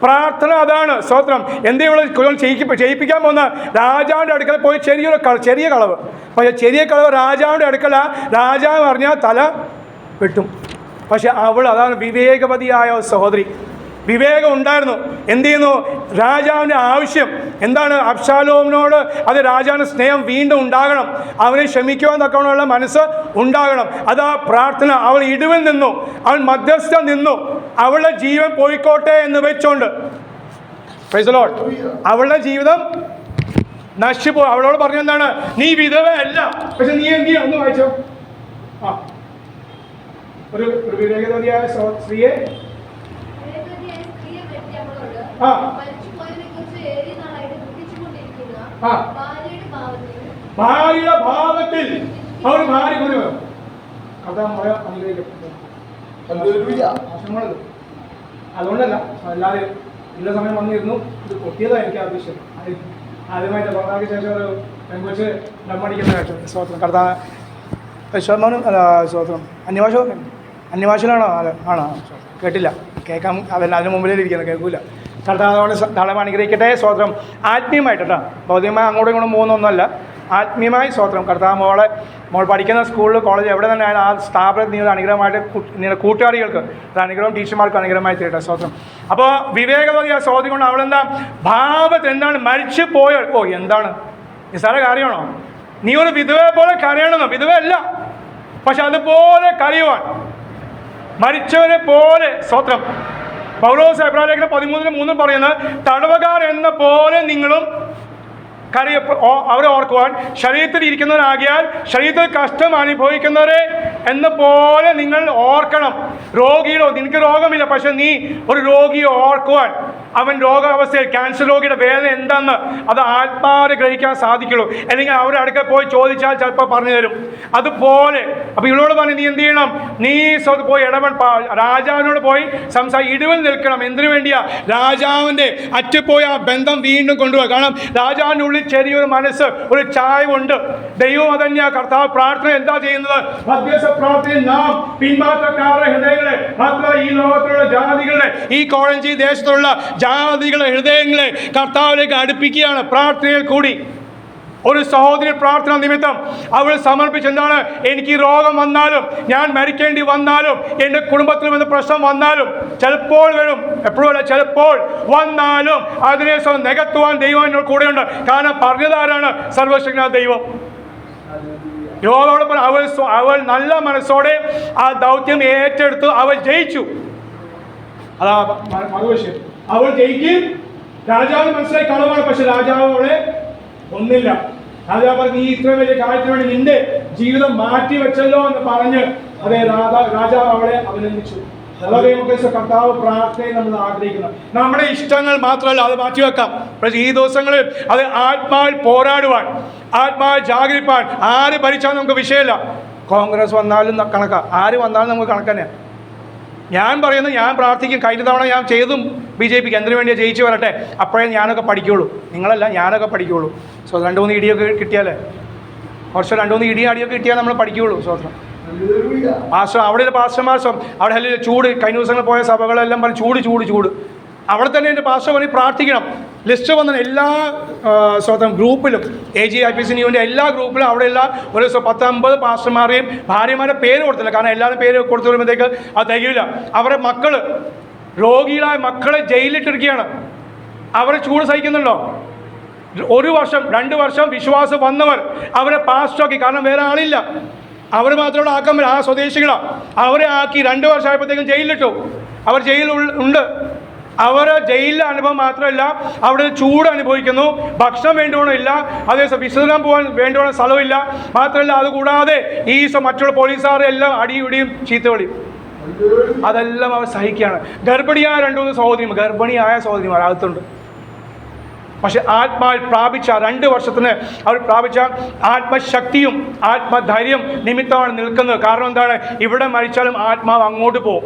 Speaker 2: പ്രാർത്ഥന അതാണ്. സ്തോത്രം. എന്തെങ്കിലും ചെയ്യിപ്പിക്കാൻ പോകുന്ന രാജാവിൻ്റെ അടുക്കൽ പോയി ചെറിയ കളവ്. പക്ഷേ ചെറിയ കളവ് രാജാവിൻ്റെ അടുക്കല. രാജാവ് പറഞ്ഞാൽ തല വെട്ടും. പക്ഷെ അതാണ് വിവേകവതിയായ സഹോദരി. വിവേകം ഉണ്ടായിരുന്നു. എന്ത് ചെയ്യുന്നു? രാജാവിൻ്റെ ആവശ്യം എന്താണ്? അബ്ശാലോമിനോട് അത് രാജാവിൻ്റെ സ്നേഹം വീണ്ടും ഉണ്ടാകണം. അവനെ ക്ഷമിക്കുവാൻ തക്കവണ്ണമുള്ള മനസ്സ് ഉണ്ടാകണം. അതാ പ്രാർത്ഥന. അവൾ ഇടിവിൽ നിന്നു, അവൻ മധ്യസ്ഥ നിന്നു. അവളുടെ ജീവൻ പോയിക്കോട്ടെ എന്ന് വെച്ചോണ്ട്. Praise the Lord. അവളുടെ ജീവിതം നശിച്ചുപോയി. അവളോട് പറഞ്ഞു എന്താണ്? നീ വിധവയല്ല. പക്ഷെ നീ എന്ത് ചെയ്യണം? ഒന്ന് വായിച്ചോ. ഒരു വിവേകവതിയായ സ്ത്രീയെ ഭാര്യയുടെ ഭാവത്തിൽ അവർ ഭാര്യ പറഞ്ഞു. അതുകൊണ്ടല്ല, അല്ലാതെ ഇന്ന സമയം വന്നിരുന്നു. ഇത് പൊട്ടിയതാണ് എനിക്ക് ആവശ്യം. ആദ്യമായിട്ട് കൊറോണയ്ക്ക് ശേഷം ഒരു പെൺകൊച്ച് ഡമ്മടിക്കുന്ന കാഴ്ച. സ്വത്രം കർത്താവ് വിശ്വമോനും സ്വത്രം അന്യഭാഷയിലാണോ? ആണോ? കേട്ടില്ല. കേൾക്കാൻ അതല്ല, അതിന് മുമ്പിലിരിക്കുന്നത് കേൾക്കൂല. കർത്താവ് ധാരാളം അനുഗ്രഹിക്കട്ടെ. സ്വത്രം ആത്മീയമായിട്ടാ, ഭൗതികമായി അങ്ങോട്ടും ഇങ്ങോട്ടും പോകുന്നൊന്നുമല്ല. ആത്മീയമായി സ്വത്രം. കർത്താവ് മോൾ പഠിക്കുന്ന സ്കൂളിൽ, കോളേജ് എവിടെ തന്നെ ആ സ്ഥാപനത്തിൽ നിങ്ങൾ അനുഗ്രഹമായിട്ട് നിങ്ങളുടെ കൂട്ടുകാരികൾക്ക് ഒരു അനുഗ്രഹം, ടീച്ചർമാർക്ക് അനുഗ്രഹമായി തരട്ടെ. സ്വത്രം. അപ്പോൾ വിവേകവതി ആ സ്വാധീനം കൊണ്ട് അവളെന്താ ഭാവത്തിൽ എന്താണ്? മരിച്ചു പോയോ? എന്താണ് നിസ്സാര കാര്യമാണോ? നീ ഒരു വിധവയെ പോലെ കരയണമെന്നോ? വിധവയല്ല, പക്ഷെ അതുപോലെ കരയുവാൻ, മരിച്ചവരെ പോലെ. സ്വത്രം. പൗലോസ് എബ്രായലേഖനം 13:3 പറയുന്നത്, തടവുകാർ എന്ന പോലെ നിങ്ങളും അവരെ ഓർക്കുവാൻ, ശരീരത്തിൽ ഇരിക്കുന്നവരാകിയാൽ ശരീരത്തിൽ കഷ്ടം അനുഭവിക്കുന്നവരെ എന്ന പോലെ നിങ്ങൾ ഓർക്കണം. നിനക്ക് രോഗമില്ല, പക്ഷെ നീ ഒരു രോഗിയെ ഓർക്കുവാൻ, അവൻ രോഗാവസ്ഥയിൽ ക്യാൻസർ രോഗിയുടെ വേദന എന്താണെന്ന് അത് ആത്മാവിനെ ഗ്രഹിക്കാൻ സാധിക്കുള്ളൂ. അല്ലെങ്കിൽ അവരുടെ അടുക്കൽ പോയി ചോദിച്ചാൽ ചിലപ്പോൾ പറഞ്ഞു തരും. അതുപോലെ അപ്പോൾ ഇവളോട് പറഞ്ഞു, നീ എന്ത് ചെയ്യണം? നീ പോയി രാജാവിനോട് പോയി ഇടിവിൽ നിൽക്കണം. എന്തിനു വേണ്ടിയാ? രാജാവിൻ്റെ അറ്റുപോയ ആ ബന്ധം വീണ്ടും കൊണ്ടുപോകുക. കാരണം രാജാവിൻ്റെ ഉള്ളിൽ ചെറിയൊരു മനസ്സ്, ഒരു ചായവുണ്ട്. ദൈവം അതന്നെയാ. കർത്താവ് പ്രാർത്ഥന എന്താ ചെയ്യുന്നത്? മധ്യസ്ഥ പ്രാർത്ഥനയിൽ നാം പിന്മാറ്റക്കാരുടെ ഹൃദയങ്ങളെ, മാത്രമല്ല ഈ ലോകത്തിലുള്ള ജാതികളുടെ, ഈ കോഴഞ്ചി ദേശത്തുള്ള ജാതികളുടെ ഹൃദയങ്ങളെ കർത്താവിലേക്ക് അടുപ്പിക്കുകയാണ് പ്രാർത്ഥനയിൽ കൂടി. ഒരു സഹോദരി പ്രാർത്ഥന നിമിത്തം അവൾ സമർപ്പിച്ചെന്താണ്, എനിക്ക് രോഗം വന്നാലും, ഞാൻ മരിക്കേണ്ടി വന്നാലും, എൻ്റെ കുടുംബത്തിൽ വന്ന പ്രശ്നം വന്നാലും, ചിലപ്പോൾ വരും, എപ്പോഴും അല്ല, ചിലപ്പോൾ വന്നാലും അതിനെ നികത്തുവാൻ ദൈവം എന്നോട് കൂടെയുണ്ട്. കാരണം പറഞ്ഞതാരാണ്? സർവശക്തനായ ദൈവം. യോബോട് അവൾ നല്ല മനസ്സോടെ ആ ദൗത്യം ഏറ്റെടുത്തു, അവൾ ജയിച്ചു. അതാ മറുവശം, അവൾ ജയിക്കും. രാജാവ് മനസ്സിലായി കളവാണ്, പക്ഷെ രാജാവ് അവളെ ഒന്നില്ല. രാജാവ് പറഞ്ഞു, നീ ഇത്രയും വലിയ കാര്യത്തിന് വേണ്ടി നിന്റെ ജീവിതം മാറ്റി വെച്ചല്ലോ എന്ന് പറഞ്ഞ് അതേ രാജാവ് അവളെ അഭിനന്ദിച്ചു. കർത്താവ് പ്രാർത്ഥനയെ നമ്മൾ ആഗ്രഹിക്കുന്നു. നമ്മുടെ ഇഷ്ടങ്ങൾ മാത്രമല്ല, അത് മാറ്റിവെക്കാം. പക്ഷേ ഈ ദിവസങ്ങളിൽ അത് ആത്മാവിൽ പോരാടുവാൻ, ആത്മാവിൽ ജാഗരിപ്പാൻ. ആര് ഭരിച്ചാലും നമുക്ക് വിഷയമില്ല. കോൺഗ്രസ് വന്നാലും കണക്കാ, ആര് വന്നാലും നമുക്ക് കണക്കന്നെ. ഞാൻ പറയുന്നത്, ഞാൻ പ്രാർത്ഥിക്കും. കഴിഞ്ഞ തവണ ഞാൻ ചെയ്തും BJP എന്തിനു വേണ്ടിയാണ് ജയിച്ചു വരട്ടെ, അപ്പോഴേ ഞാനൊക്കെ പഠിക്കുള്ളൂ. നിങ്ങളല്ല, ഞാനൊക്കെ പഠിക്കുള്ളൂ. 2-3 ഇടിയൊക്കെ കിട്ടിയാലേ, കുറച്ച് 2-3 ഇടിയാടിയൊക്കെ കിട്ടിയാൽ നമ്മൾ പഠിക്കുകയുള്ളൂ. സ്വന്തം അവിടെയുള്ള പാസ്റ്റർമാർസും അവിടെ അല്ലെങ്കിൽ ചൂട്, കഴിഞ്ഞ ദിവസങ്ങൾ പോയ സഭകളെല്ലാം പറഞ്ഞ് ചൂട് ചൂട് ചൂട്. അവിടെ തന്നെ എൻ്റെ പാസ്റ്റർ പറഞ്ഞ് പ്രാർത്ഥിക്കണം. ലിസ്റ്റ് വന്ന എല്ലാ സ്വന്തം ഗ്രൂപ്പിലും, AGIPC ന്യൂവിൻ്റെ എല്ലാ ഗ്രൂപ്പിലും അവിടെയുള്ള ഒരു 10-50 പാസ്റ്റർമാരെയും ഭാര്യമാരെ പേര് കൊടുത്തില്ല. കാരണം എല്ലാവരും പേര് കൊടുത്തു വരുമ്പോഴത്തേക്ക് അത് തികയില്ല. അവരുടെ മക്കൾ, രോഗികളായ മക്കളെ ജയിലിലിട്ടിരിക്കുകയാണ്. അവരെ ചൂട് സഹിക്കുന്നുണ്ടോ? 1 വർഷം 2 വർഷം വിശ്വാസം വന്നവർ അവരെ പാസ്റ്ററാക്കി. കാരണം വേറെ ആളില്ല, അവർ മാത്രമേ ആക്കാൻ പറ്റും. ആ സ്വദേശികളാണ്. അവരെ ആക്കി 2 വർഷമായപ്പോഴത്തേക്കും ജയിലിലിട്ടു. അവർ ജയിലിൽ ഉണ്ട്. അവർ ജയിലിലെ അനുഭവം മാത്രമല്ല, അവിടെ ചൂട് അനുഭവിക്കുന്നു, ഭക്ഷണം വേണ്ടുവോണമില്ല, അതേസമയം വിശ്രമിക്കാൻ പോകാൻ വേണ്ടുവോണ സ്ഥലമില്ല. മാത്രമല്ല, അതുകൂടാതെ ഈ മറ്റുള്ള പോലീസുകാരെല്ലാം അടിയും ചീത്തവിളിയും അതെല്ലാം അവർ സഹിക്കുകയാണ്. ഗർഭിണിയായ 2-3 സഹോദരിമാർ, ഗർഭിണിയായ സഹോദരിമാർ അകത്തുണ്ട്. പക്ഷെ ആത്മാവിൽ പ്രാപിച്ച 2 വർഷത്തിന് അവർ പ്രാപിച്ച ആത്മശക്തിയും ആത്മധൈര്യം നിമിത്തമാണ് നിൽക്കുന്നത്. കാരണം എന്താണ്? ഇവിടെ മരിച്ചാലും ആത്മാവ് അങ്ങോട്ട് പോകും.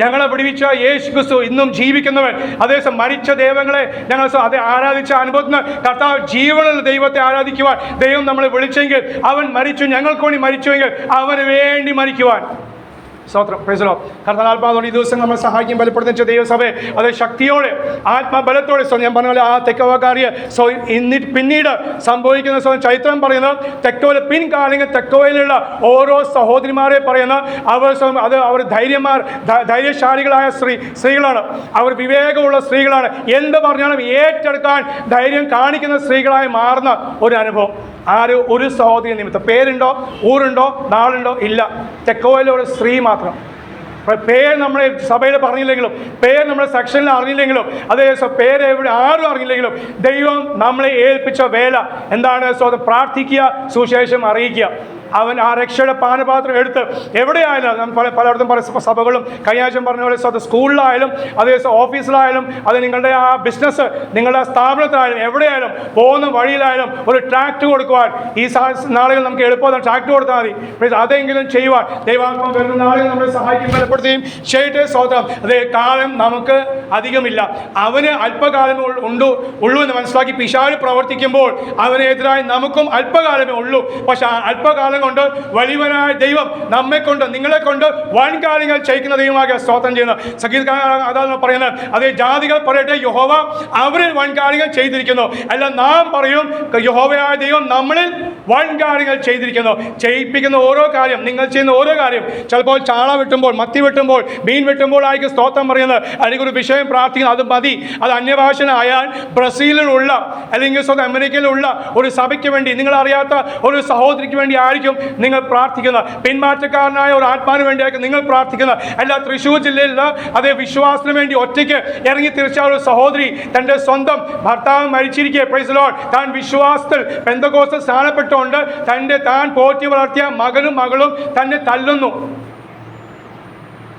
Speaker 2: ഞങ്ങളെ വിടുവിച്ച യേശു ക്രിസ്തു ഇന്നും ജീവിക്കുന്നവൻ. അതേസമയം മരിച്ച ദൈവങ്ങളെ ഞങ്ങൾ അത് ആരാധിച്ച അനുഭവത്തിന് കർത്താവ് ജീവനുള്ള ദൈവത്തെ ആരാധിക്കുവാൻ ദൈവം നമ്മളെ വിളിച്ചെങ്കിൽ, അവൻ മരിച്ചു, ഞങ്ങൾക്ക് വേണ്ടി മരിച്ചുവെങ്കിൽ അവന് വേണ്ടി മരിക്കുവാൻ സ്തോത്രം. Praise the Lord. കർത്താവാത്മാവോടെ ഈ ദിവസം നമ്മൾ സഹായിക്കും, ബലപ്പെടുത്തുന്ന ദൈവസഭയെ അത് ശക്തിയോടെ ആത്മബലത്തോടെ. ഞാൻ പറഞ്ഞ പോലെ ആ തെക്കോവക്കാരിയെ പിന്നീട് സംഭവിക്കുന്ന ചരിത്രം പറയുന്നത്, തെക്കോയിലെ പിൻകാലങ്ങൾ തെക്കോയിലുള്ള ഓരോ സഹോദരിമാരെ പറയുന്ന അവർ ധൈര്യശാലികളായ സ്ത്രീകളാണ്. അവർ വിവേകമുള്ള സ്ത്രീകളാണ്. എന്ത് പറഞ്ഞാലും ഏറ്റെടുക്കാൻ ധൈര്യം കാണിക്കുന്ന സ്ത്രീകളായി മാറുന്ന ഒരു അനുഭവം. ഒരു സഹോദരി നിമിത്തം. പേരുണ്ടോ, ഊരുണ്ടോ, നാളുണ്ടോ? ഇല്ല. തെക്കോയിലെ ഒരു സ്ത്രീ മാത്രം. പേര് നമ്മളെ സഭയിൽ പറഞ്ഞില്ലെങ്കിലും, പേര് നമ്മുടെ സെക്ഷനിൽ അറിഞ്ഞില്ലെങ്കിലും, അതേ പേര് എവിടെ ആരും അറിഞ്ഞില്ലെങ്കിലും, ദൈവം നമ്മളെ ഏൽപ്പിച്ച വേല എന്താണ്? പ്രാർത്ഥിക്കുക, സുവിശേഷം അറിയിക്കുക. അവൻ ആ രക്ഷയുടെ പാനപാത്രം എടുത്ത് എവിടെയായാലും, പലയിടത്തും പല സഭകളും കഴിഞ്ഞാഴ്ച പറഞ്ഞ പോലെ സ്കൂളിലായാലും, അതേ ഓഫീസിലായാലും, അത് നിങ്ങളുടെ ആ ബിസിനസ്, നിങ്ങളുടെ സ്ഥാപനത്തിലായാലും, എവിടെയായാലും പോകുന്ന വഴിയിലായാലും ഒരു ട്രാക്ട് കൊടുക്കുവാൻ ഈ നാളുകൾ നമുക്ക് എളുപ്പമാണ്. ട്രാക്ട് കൊടുത്താൽ മതി. അതെങ്കിലും ചെയ്യുവാൻ ദൈവാത്മാവ് വരുന്ന നാളുകൾ നമ്മളെ സഹായിക്കും, ബലപ്പെടുത്തുകയും ചെയ്യട്ടെ. സ്വതന്ത്രം. അതേ കാലം നമുക്ക് അധികമില്ല. അവന് അല്പകാലമേ ഉള്ളൂ എന്ന് മനസ്സിലാക്കി പിശാച് പ്രവർത്തിക്കുമ്പോൾ അവനെതിരായി നമുക്കും അല്പകാലമേ ഉള്ളൂ. പക്ഷെ ആ അല്പകാലം കൊണ്ട് വലിയവനായ ദൈവം നമ്മെ കൊണ്ട്, നിങ്ങളെ കൊണ്ട് വൻകാര്യങ്ങൾ ചെയ്യിക്കുന്ന ദൈവമാകെ സ്തോത്രം ചെയ്യുന്നത്. അതാണ് പറയുന്നത്. അതേ ജാതികൾ പറയട്ടെ, യഹോവ അവരിൽ വൻകാര്യങ്ങൾ ചെയ്തിരിക്കുന്നു. അല്ല, നാം പറയും യഹോവയായ ദൈവം നമ്മളിൽ വൻകാര്യങ്ങൾ ചെയ്തിരിക്കുന്നു. ചെയ്യിപ്പിക്കുന്ന ഓരോ കാര്യം, നിങ്ങൾ ചെയ്യുന്ന ഓരോ കാര്യം, ചിലപ്പോൾ ചാള വെട്ടുമ്പോൾ, മത്തി വെട്ടുമ്പോൾ, മീൻ വെട്ടുമ്പോൾ ആയിരിക്കും സ്തോത്രം പറയുന്നത്, അല്ലെങ്കിൽ ഒരു വിഷയം പ്രാർത്ഥിക്കുന്നത്. അത് മതി. അത് അന്യഭാഷനായാൽ ബ്രസീലിലുള്ള അല്ലെങ്കിൽ അമേരിക്കയിലുള്ള ഒരു സഭയ്ക്ക് വേണ്ടി, നിങ്ങൾ അറിയാത്ത ഒരു സഹോദരിക്ക് വേണ്ടി ആയിരിക്കും നിങ്ങൾ പ്രാർത്ഥിക്കുന്ന. പിന്മാറ്റക്കാരനായ ഒരു ആത്മാവിന് വേണ്ടിയായിരിക്കും നിങ്ങൾ പ്രാർത്ഥിക്കുന്ന. അല്ല, തൃശ്ശൂർ ജില്ലയിലുള്ള അതേ വിശ്വാസത്തിന് വേണ്ടി ഒറ്റയ്ക്ക് ഇറങ്ങി തിരിച്ച ഒരു സഹോദരി തൻ്റെ സ്വന്തം ഭർത്താവ് മരിച്ചിരിക്കെ, പ്രൈസ് ദി ലോർഡ്, താൻ വിശ്വാസത്തിൽ പെന്തക്കോസ്തിൽ സ്ഥാനപ്പെട്ടുകൊണ്ട് താൻ പോറ്റി വളർത്തിയ മകനും മകളും തന്നെ തല്ലുന്നു.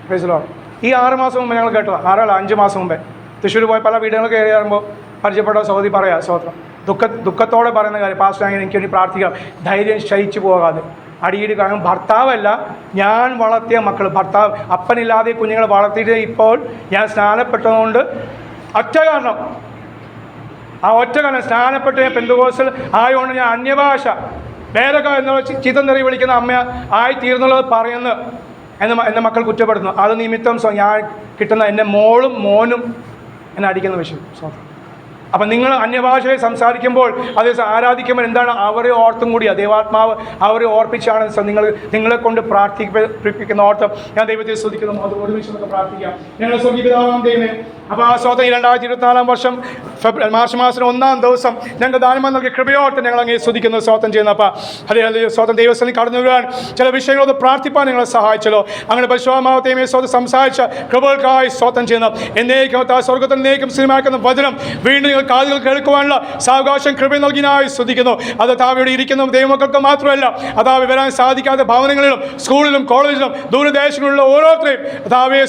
Speaker 2: Praise the Lord. ഈ 6 മാസം മുമ്പ് ഞങ്ങൾ കേട്ടതാണ്. 5 മാസം മുമ്പേ തൃശ്ശൂർ പോയി പല വീടുകൾ കയറി ഇറങ്ങുമ്പോൾ പരിചയപ്പെട്ട സഹോദരി പറയാം, സ്വത്രം ദുഃഖത്തോടെ പറയുന്ന കാര്യം, പാസ്റ്റർ അങ്ങനെ എനിക്ക് വേണ്ടി പ്രാർത്ഥിക്കാം, ധൈര്യം ക്ഷയിച്ചു പോകാതെ. അടിയിടി കാരണം ഭർത്താവല്ല, ഞാൻ വളർത്തിയ മക്കൾ, ഭർത്താവ് അപ്പനില്ലാതെ കുഞ്ഞുങ്ങളെ വളർത്തിയിട്ട് ഇപ്പോൾ ഞാൻ സ്നാനപ്പെട്ടതുകൊണ്ട് ഒറ്റ കാരണം സ്നാനപ്പെട്ട് ഞാൻ പെന്തക്കോസ്തിൽ ആയതുകൊണ്ട് ഞാൻ അന്യഭാഷ വേറെ എന്നുള്ള ചിത്തം തെറി വിളിക്കുന്ന അമ്മ ആയി തീർന്നുള്ളത് പറയുന്നു എൻ്റെ മക്കൾ കുറ്റപ്പെടുത്തുന്നു. അത് നിമിത്തം ഞാൻ കിട്ടുന്ന എൻ്റെ മോളും മോനും എന്നെ അടിക്കുന്ന വിഷയം. അപ്പം നിങ്ങൾ അന്യഭാഷയെ സംസാരിക്കുമ്പോൾ അത് ആരാധിക്കുമ്പോൾ എന്താണ് അവരെ ഓർത്തും കൂടി ദൈവാത്മാവ് അവരെ ഓർപ്പിച്ചാണ് നിങ്ങളെ കൊണ്ട് പ്രാർത്ഥിപ്പിക്കുന്ന ഓർത്തം ഞാൻ ദൈവത്തെ സ്തുതിക്കുന്നു. അത് ഒരുമിച്ച് നമുക്ക് പ്രാർത്ഥിക്കാം. ഞങ്ങൾ സ്വർഗീയപിതാവാം ദൈവമേ, അപ്പോൾ ആ സ്വതം 2024 വർഷം മാർച്ച് മാസം 1-ാം ദിവസം ഞങ്ങൾ ദാനമായി നൽകിയ കൃപയോർത്ത് ഞങ്ങൾ അങ്ങേ സ്തുതിക്കുന്നു, സ്വതം ചെയ്യുന്നു. അപ്പോൾ അതേ സ്വതം ദൈവസ്ഥലിൽ കടന്നു വരാൻ ചില വിഷയങ്ങളൊന്ന് പ്രാർത്ഥിപ്പാൻ ഞങ്ങളെ സഹായിച്ചല്ലോ. അങ്ങനെ പരിശുദ്ധമാവത്തെയുമേ സ്വതം സംസാരിച്ച കൃപകൾക്കായി സ്വതം ചെയ്യുന്നു. എന്നേക്കും സ്വർഗത്തിലേക്കും സ്ഥിരമാക്കുന്ന വചനം വീണ്ടും നിങ്ങൾ കാതുകൾ കേൾക്കുവാനുള്ള സാവകാശം കൃപ നൽകിനായി സ്തുതിക്കുന്നു. അത് താവിയുടെ ഇരിക്കുന്ന ദൈവമക്കൾക്ക് മാത്രമല്ല, അതാവ് വരാൻ സാധിക്കാത്ത ഭവനങ്ങളിലും സ്കൂളിലും കോളേജിലും ദൂരദേശങ്ങളിലുള്ള ഓരോരുത്തരെയും താവേ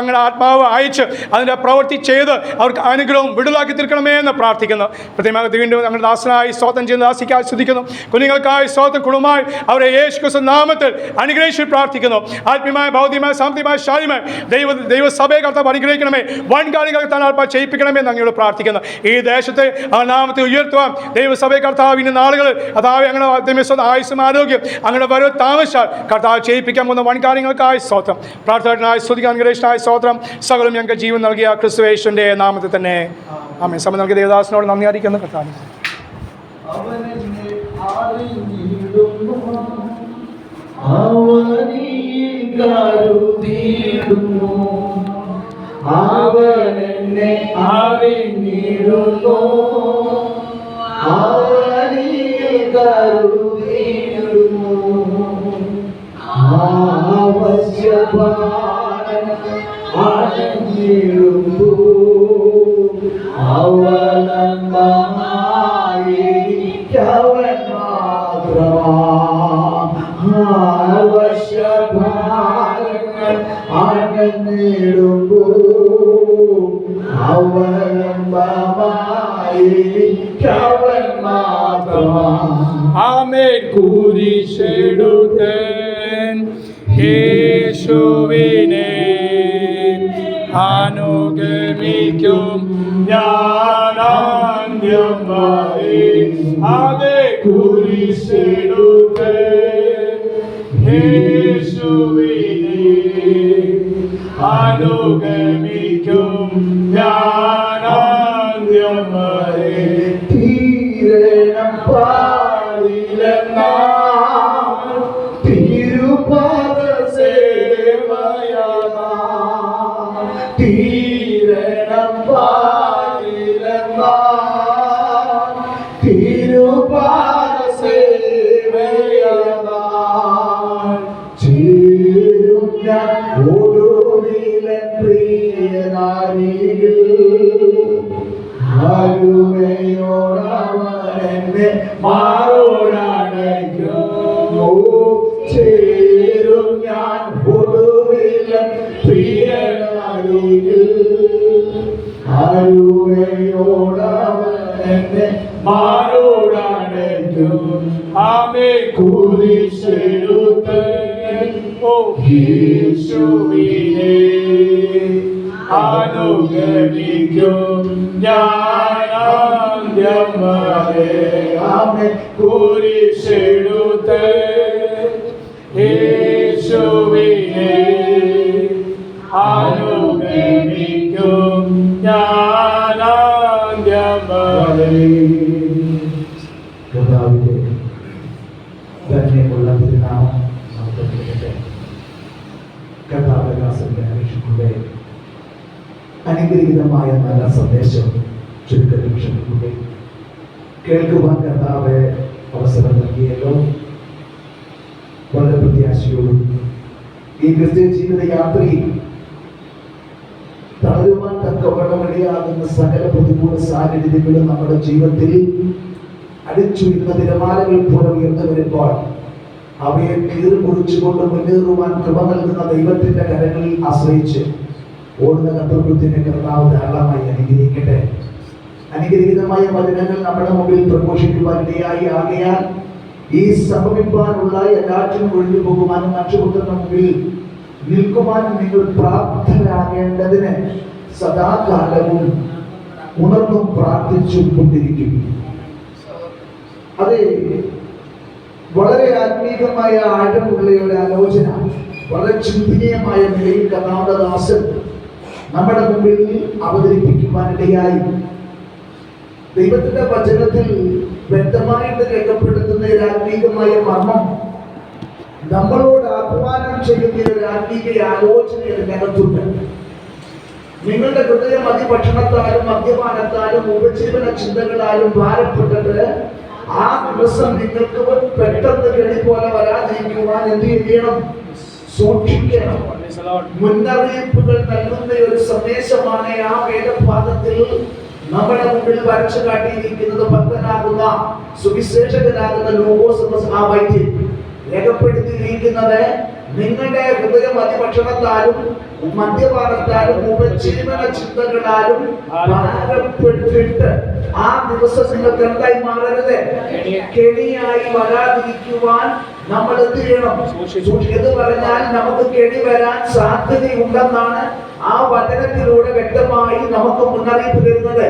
Speaker 2: അങ്ങനെ ആത്മാവ് അയച്ച് അതിൻ്റെ പ്രവൃത്തി ചെയ്ത് അവർക്ക് അനുഗ്രഹവും വിടുതലാക്കി തീർക്കണമേ എന്ന് പ്രാർത്ഥിക്കുന്നു. പ്രത്യേകമായി വീണ്ടും ഞങ്ങളുടെ ദാസനായി സ്തോത്രം ചെയ്യുന്ന ദാസിക്കായി സ്തുതിക്കുന്നു. കുഞ്ഞുങ്ങൾക്കായി സ്തോത്രം കുടുംബമായി അവരെ യേശു ക്രിസ്തു നാമത്തിൽ അനുഗ്രഹിച്ച് പ്രാർത്ഥിക്കുന്നു. ആത്മീയമായ ഭൗതികമായ സാമ്പത്തികമായ ശാരീരമായ ദൈവസഭയെ കർത്താവ് അനുഗ്രഹിക്കണമേ, വൻ കാര്യങ്ങൾ താൻ ചെയ്യിപ്പിക്കണമേ എന്ന് അങ്ങയോട് പ്രാർത്ഥിക്കുന്നു. ഈ ദേശത്തെ ആ നാമത്തെ ഉയർത്തുവാൻ ദൈവസഭയെ കർത്താവ് ഇന്ന് നാളുകൾ അതാവ് അങ്ങനെ ആയുസ്സും ആരോഗ്യം അങ്ങനെ വരവ് താമസിച്ചാൽ കർത്താവ് ചെയ്യിപ്പിക്കാൻ പോകുന്ന വൻ കാര്യങ്ങൾക്കായി സ്തോത്രം. പ്രാർത്ഥനായി സ്തുതിക്കാൻ അനുഗ്രഹിച്ചനായ സ്തോത്രം. സകലം ഞങ്ങൾക്ക് ജീവൻ നൽകിയ ക്രിസ്തുയേശുവിന്റെ നാമത്തിൽ തന്നെ ആമേൻ. സമയം നൽകിയ ദേവദാസനോട് നന്ദി അറിയിക്കുന്നു. കർത്താവ്
Speaker 1: അവനെന്നെ അറിഞ്ഞിടുന്നു, അവനിൽ കരുതിയിടുന്നു. ആവശ്യപാലൻ അണഞ്ഞിടുന്നു, അവനന്ദമായിരിക്കവൻ മാത്രമാ. ആവശ്യപാലങ്ങൾ അണഞ്ഞിടുന്നു, അവനന്ദമായിരിക്കവൻ മാത്രമാ.
Speaker 2: ആമേൻ. കുരിശെടുത്തൻ യേശുവിനെ അനുഗമിക്കും ഞാനാന്ത്യം വരെ. അതേ കുരിശെടുത്തൻ യേശുവിനെ അനുഗമിക്കും ഞാനാന്ത്യം വരെ.
Speaker 1: തീരണം പാടില്ലെന്നാ തിരുപാദ സേവയനാ. തീരണം പാടില്ലെന്നാ തിരുപാദ സേവയനാ. ചേരും ഞാൻ ഒടുവിലൻ പ്രിയനാരിയിൽ, അരുമയോടവനെന്നെ മാറോടണയ്ക്കുന്നു. ചേരും ഞാൻ ഒടുവിലൻ പ്രിയനാരിയിൽ, അരുമയോടവനെന്നെ മാറോടണയ്ക്കും.
Speaker 2: ആമേൻ.
Speaker 1: കുരിശെടുത്തൻ യേശുവിനെ അനുഗമിക്കും ഞാനാന്ത്യം വരെ. ആമേൻ. കുരിശെടുത്തൻ യേശുവിനെ അനുഗമിക്കും ഞാനാന്ത്യം വരെ. കർത്താവിന്റെ ധന്യമുള്ള തിരുനാമം മഹത്വപ്പെടട്ടെ. കർത്താവകാശത്തെ അപേക്ഷിക്കൂടെ അനുഗ്രഹീതമായ നല്ല സന്ദേശം ചുരുക്ക നിമിഷങ്ങളിലൂടെ കേൾക്കുവാൻ കർത്താവ് അവസരം നൽകിയല്ലോ. വളരെ പ്രത്യാശയോടും ഈ ക്രിസ്ത്യൻ ജീവിത യാത്രയിൽ തളരുവാൻ തക്കവണ്ണമിടയാകുന്ന സകല പ്രതികൂല സാഹചര്യങ്ങളും നമ്മുടെ ജീവിതത്തിൽ അടിച്ചുയർന്ന തിരമാലകൾ പോലെ ഉയർന്നു വരുമ്പോൾ അവയെ കീറിമുറിച്ചുകൊണ്ട് മുന്നേറുവാൻ കൃപ നൽകുന്ന ദൈവത്തിന്റെ കരങ്ങളിൽ ആശ്രയിച്ച് ഓടുന്ന കർത്തൃത്വത്തിന്റെ കർത്താവ് ധാരാളമായി അനുഗ്രഹിക്കട്ടെ. അനുഗ്രഹീതമായ വചനങ്ങൾ നമ്മുടെ മുമ്പിൽ പ്രഘോഷിക്കുവാൻ ഇടയായി. ആകയാൽ ഈ സംഭവിക്കാനുള്ള എല്ലാറ്റിനും ഒഴിഞ്ഞു പോകുവാനും മറ്റുപുത്രന്റെ മുമ്പിൽ നിൽക്കുവാനും നിങ്ങൾ പ്രാപ്തരാകേണ്ടതിന് സദാകാലവും ഉണർന്നും പ്രാർത്ഥിച്ചും കൊണ്ടിരിക്കും. അതെ, വളരെ ആത്മീകമായ ആഴമുള്ള ഒരു ആലോചന വളരെ ചിന്തനീയമായ നിലയിൽ കർത്താവിന്റെ ദാസൻ നമ്മുടെ മുമ്പിൽ അവതരിപ്പിക്കുവാനിടയായി. ദൈവത്തിന്റെ വചനത്തിൽ വ്യക്തമായിട്ട് രേഖപ്പെടുത്തുന്ന ഒരു ആത്മീകമായ മർമ്മം നമ്മളോട് ആഹ്വാനം ചെയ്യുന്ന ഒരു ആത്മീക ആലോചന അതിനകത്തുണ്ട്. നിങ്ങളുടെ ഹൃദയം അതിഭക്ഷണത്താലും മദ്യപാനത്താലും ഉപജീവന ചിന്തകളാലും ഭാരപ്പെട്ടിട്ട് ആ ദിവസം നിങ്ങൾക്ക് പെട്ടെന്ന് കെണി പോലെ വരാതിരിക്കുവാൻ എന്ത് ചെയ്യണം? സൂക്ഷിക്കണം. മുന്നറിയിപ്പുകൾ നൽകുന്ന ഒരു സന്ദേശമാണ് ആ വേദപാദത്തിൽ നമ്മുടെ മുമ്പിൽ വരച്ചു കാട്ടിയിരിക്കുന്നത്. ഭക്തനാകുന്ന സുവിശേഷകനാകുന്ന ലോഗോസ് ആ വൈദ്യം രേഖപ്പെടുത്തിയിരിക്കുന്നത് നിങ്ങളുടെ ഹൃദയം അതിഭക്ഷണത്താലും മദ്യപാനത്താലും ഉപജീവന ചിന്തകളാലും ഭാരപ്പെട്ടിട്ട് ആ ദിവസം നിങ്ങൾക്ക് എന്തായി മാറരുത്? കെണിയായി വരാതിരിക്കുവാൻ നമ്മൾ എന്ത് ചെയ്യണം? എന്ന് പറഞ്ഞാൽ നമുക്ക് കെണി വരാൻ സാധ്യതയുണ്ടെന്നാണ് ആ വചനത്തിലൂടെ വ്യക്തമായി നമുക്ക് മുന്നറിയിപ്പ് തരുന്നത്.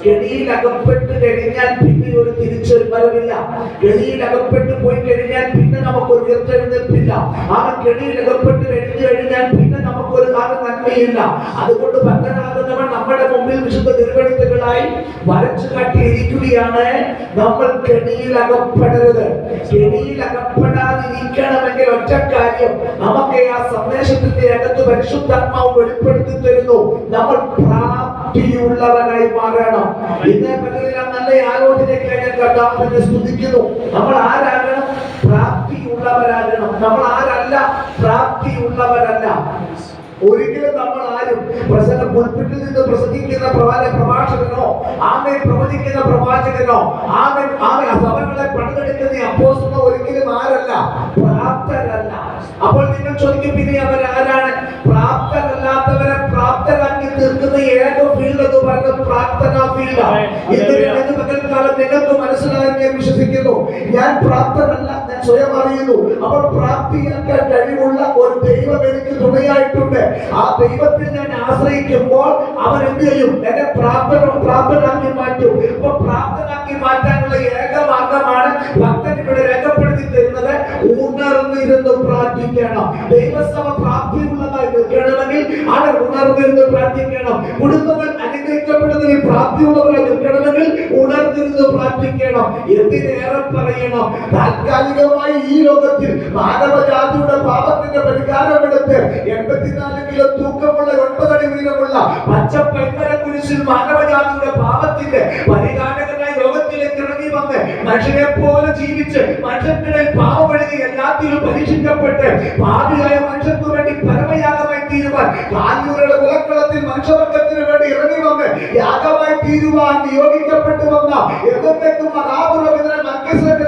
Speaker 1: കെണിയിൽ അകപ്പെട്ട് കഴിഞ്ഞാൽ പിന്നെ ഒരു തിരിച്ചുവരവില്ല. കെണിയിൽ അകപ്പെട്ട് പോയി കഴിഞ്ഞാൽ പിന്നെ നമുക്കൊരു ഉയർത്തെഴുന്നേൽപ്പില്ല. ആ കെണിയിൽ അകപ്പെട്ട് കഴിഞ്ഞാൽ പിന്നെ നമുക്കൊരു നന്മയില്ല. അതുകൊണ്ട് ഭക്തനാകുന്നവൻ നമ്മുടെ മുമ്പിൽ വിശുദ്ധ തിരുവെഴുത്തുകളായി വരച്ചു കാട്ടിയിരിക്കുകയാണ്. നമ്മൾ കെണിയിൽ അകപ്പെടരുത്. കെണിയിൽ അകപ്പെടാതിരിക്കണമെങ്കിൽ ഒറ്റ കാര്യം നമുക്ക് ആ സന്ദേശത്തിന്റെ അകത്ത് പരിശുദ്ധാത്മാവ് വെളിപ്പെടുത്തി തരുന്നു. നമ്മൾ പ്രാപ്തിയുള്ളവനായി മാറണം. ഇന്നേ പകലിൽ നല്ല ആലോചനയ്ക്കായി ഞാൻ കർത്താവിനെ സ്തുതിക്കുന്നു. നമ്മൾ ആരാകണം? പ്രാപ്തിയുള്ളവരാകണം. നമ്മൾ ആരല്ല? പ്രാപ്തിയുള്ളവരല്ല. ഒരിക്കലും നമ്മൾ ആരും പുൽപ്പിറ്റിൽ നിന്ന് പ്രസംഗിക്കുന്ന പ്രഭാഷകനോ ആമേൻ പ്രവചിക്കുന്ന പ്രവാചകനോ ആമേൻ സഭകളെ പണിതെടുക്കുന്ന അപ്പോസ്തലനോ ഒരിക്കലും ആരല്ല? പ്രാപ്തരല്ല. അപ്പോൾ നിങ്ങൾ ചോദിക്കും, പിന്നെ അവരാരാണ്? പ്രാപ്തരല്ലാത്തവരെ പ്രാപ്തരാക്കി തീർക്കുന്ന ഏക ഫീൽഡ് എന്ന് പറയുന്നത് പ്രാർത്ഥനാ ഫീൽഡാണ്. ഇന്ന് പകൽക്കാലം നിങ്ങൾക്ക് മനസ്സിലാകാൻ ഞാൻ വിശ്വസിക്കുന്നു. ഞാൻ പ്രാപ്തരല്ല, ഞാൻ സ്വയം അറിയുന്നു. അപ്പോൾ പ്രാപ്തിയാക്കാൻ കഴിവുള്ള ഒരു ദൈവം എനിക്ക് തുണയായിട്ടുണ്ട്. ആ ദൈവത്തിൽ ഞാൻ ആശ്രയിക്കുമ്പോൾ അവൻ എന്ത് ചെയ്യും? എന്നെ പ്രാപ്തനാക്കി മാറ്റും. അപ്പൊ പ്രാപ്തനാക്കി മാറ്റാനുള്ള ഏക മാർഗമാണ് ഭക്തൻ ഇവിടെ രേഖപ്പെടുത്തി തരുന്നത്. ഉണർന്നിരുന്ന് പ്രാർത്ഥിക്കണം. ദൈവസഭ പ്രാപ്തിയുള്ളതായി നിൽക്കണമെങ്കിൽ അവർ ഉണർന്നിരുന്ന് പ്രാർത്ഥിക്കണം. കുടുംബങ്ങൾ അനുഗ്രഹിക്കപ്പെടുന്നതിൽ പ്രാപ്തിയുള്ളവരായി നിൽക്കണമെങ്കിൽ ഉണർന്നിരുന്ന് പ്രാർത്ഥിക്കണം. എന്തിനേറെ പറയണം, താൽക്കാലികമായി ഈ ലോകത്തിൽ മാനവജാതിയുടെ പാപത്തിന്റെ പരിഹാരമെടുത്ത് 84 കിലോ തൂക്കമുള്ള 9 അടി വീതമുള്ള പച്ചപ്പൈമര കുരിശിൽ മാനവജാതിയുടെ പാപത്തിന്റെ പരിഹാരകനായി ലോകത്തിലേക്ക് ഇറങ്ങി വന്ന് മനുഷ്യനെ പോലെ ജീവിച്ച് മനുഷ്യരുടെ പാവമെഴുതി എല്ലാത്തിലും പരീക്ഷിക്കപ്പെട്ട് പാപിയായ മനുഷ്യർക്ക് വേണ്ടി പരമയാഗമായി തീരുവാൻ കാഞ്ഞൂരുടെ കുലക്കളത്തിൽ മനുഷ്യവർഗത്തിന് വേണ്ടി ഇറങ്ങി വന്ന് യാഗമായി തീരുവാൻ നിയോഗിക്കപ്പെട്ടു വന്ന എന്നേക്കും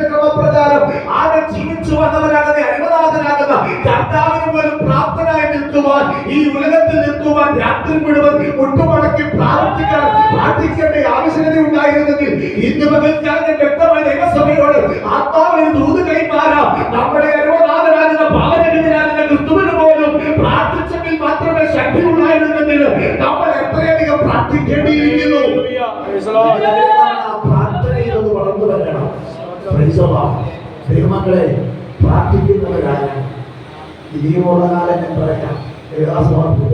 Speaker 1: ക്രമപ്രകാരം ആരെ ജീവിച്ചു വന്നവരാകുന്ന അരിമനാഥനാകുന്ന കർത്താവിന് പോലും പ്രാപ്തനായി നിൽക്കുവാൻ, ഈ ഉലകത്തിൽ നിൽക്കുവാൻ രാത്രി മുഴുവൻ മുട്ടുമടക്കി പ്രാർത്ഥിക്കേണ്ട ആവശ്യകത ഉണ്ടായിരുന്നെങ്കിൽ ഇന്ന് പകൽക്കാലം വ്യക്തമായ ദൈവസഭയോട് ആത്മാവിന് ദൂത് കൈമാറാം. നമ്മുടെ അരിമനാഥനാകുന്ന പാവനഗതിനാകുന്ന ക്രിസ്തുവിന് പോലും പ്രാർത്ഥിച്ചെങ്കിൽ മാത്രമേ ശക്തി ഉണ്ടായിരുന്നെങ്കിൽ നമ്മൾ എത്രയധികം പ്രാർത്ഥിക്കേണ്ടിയിരിക്കുന്നു. പ്രാർത്ഥനയിലൊന്ന് വളർന്നു വരണം. ദൈവമക്കളെ, പ്രാർത്ഥിക്കുന്നവരാണ്. ഇനിയുമുള്ള കാലം ഞാൻ പറയാം,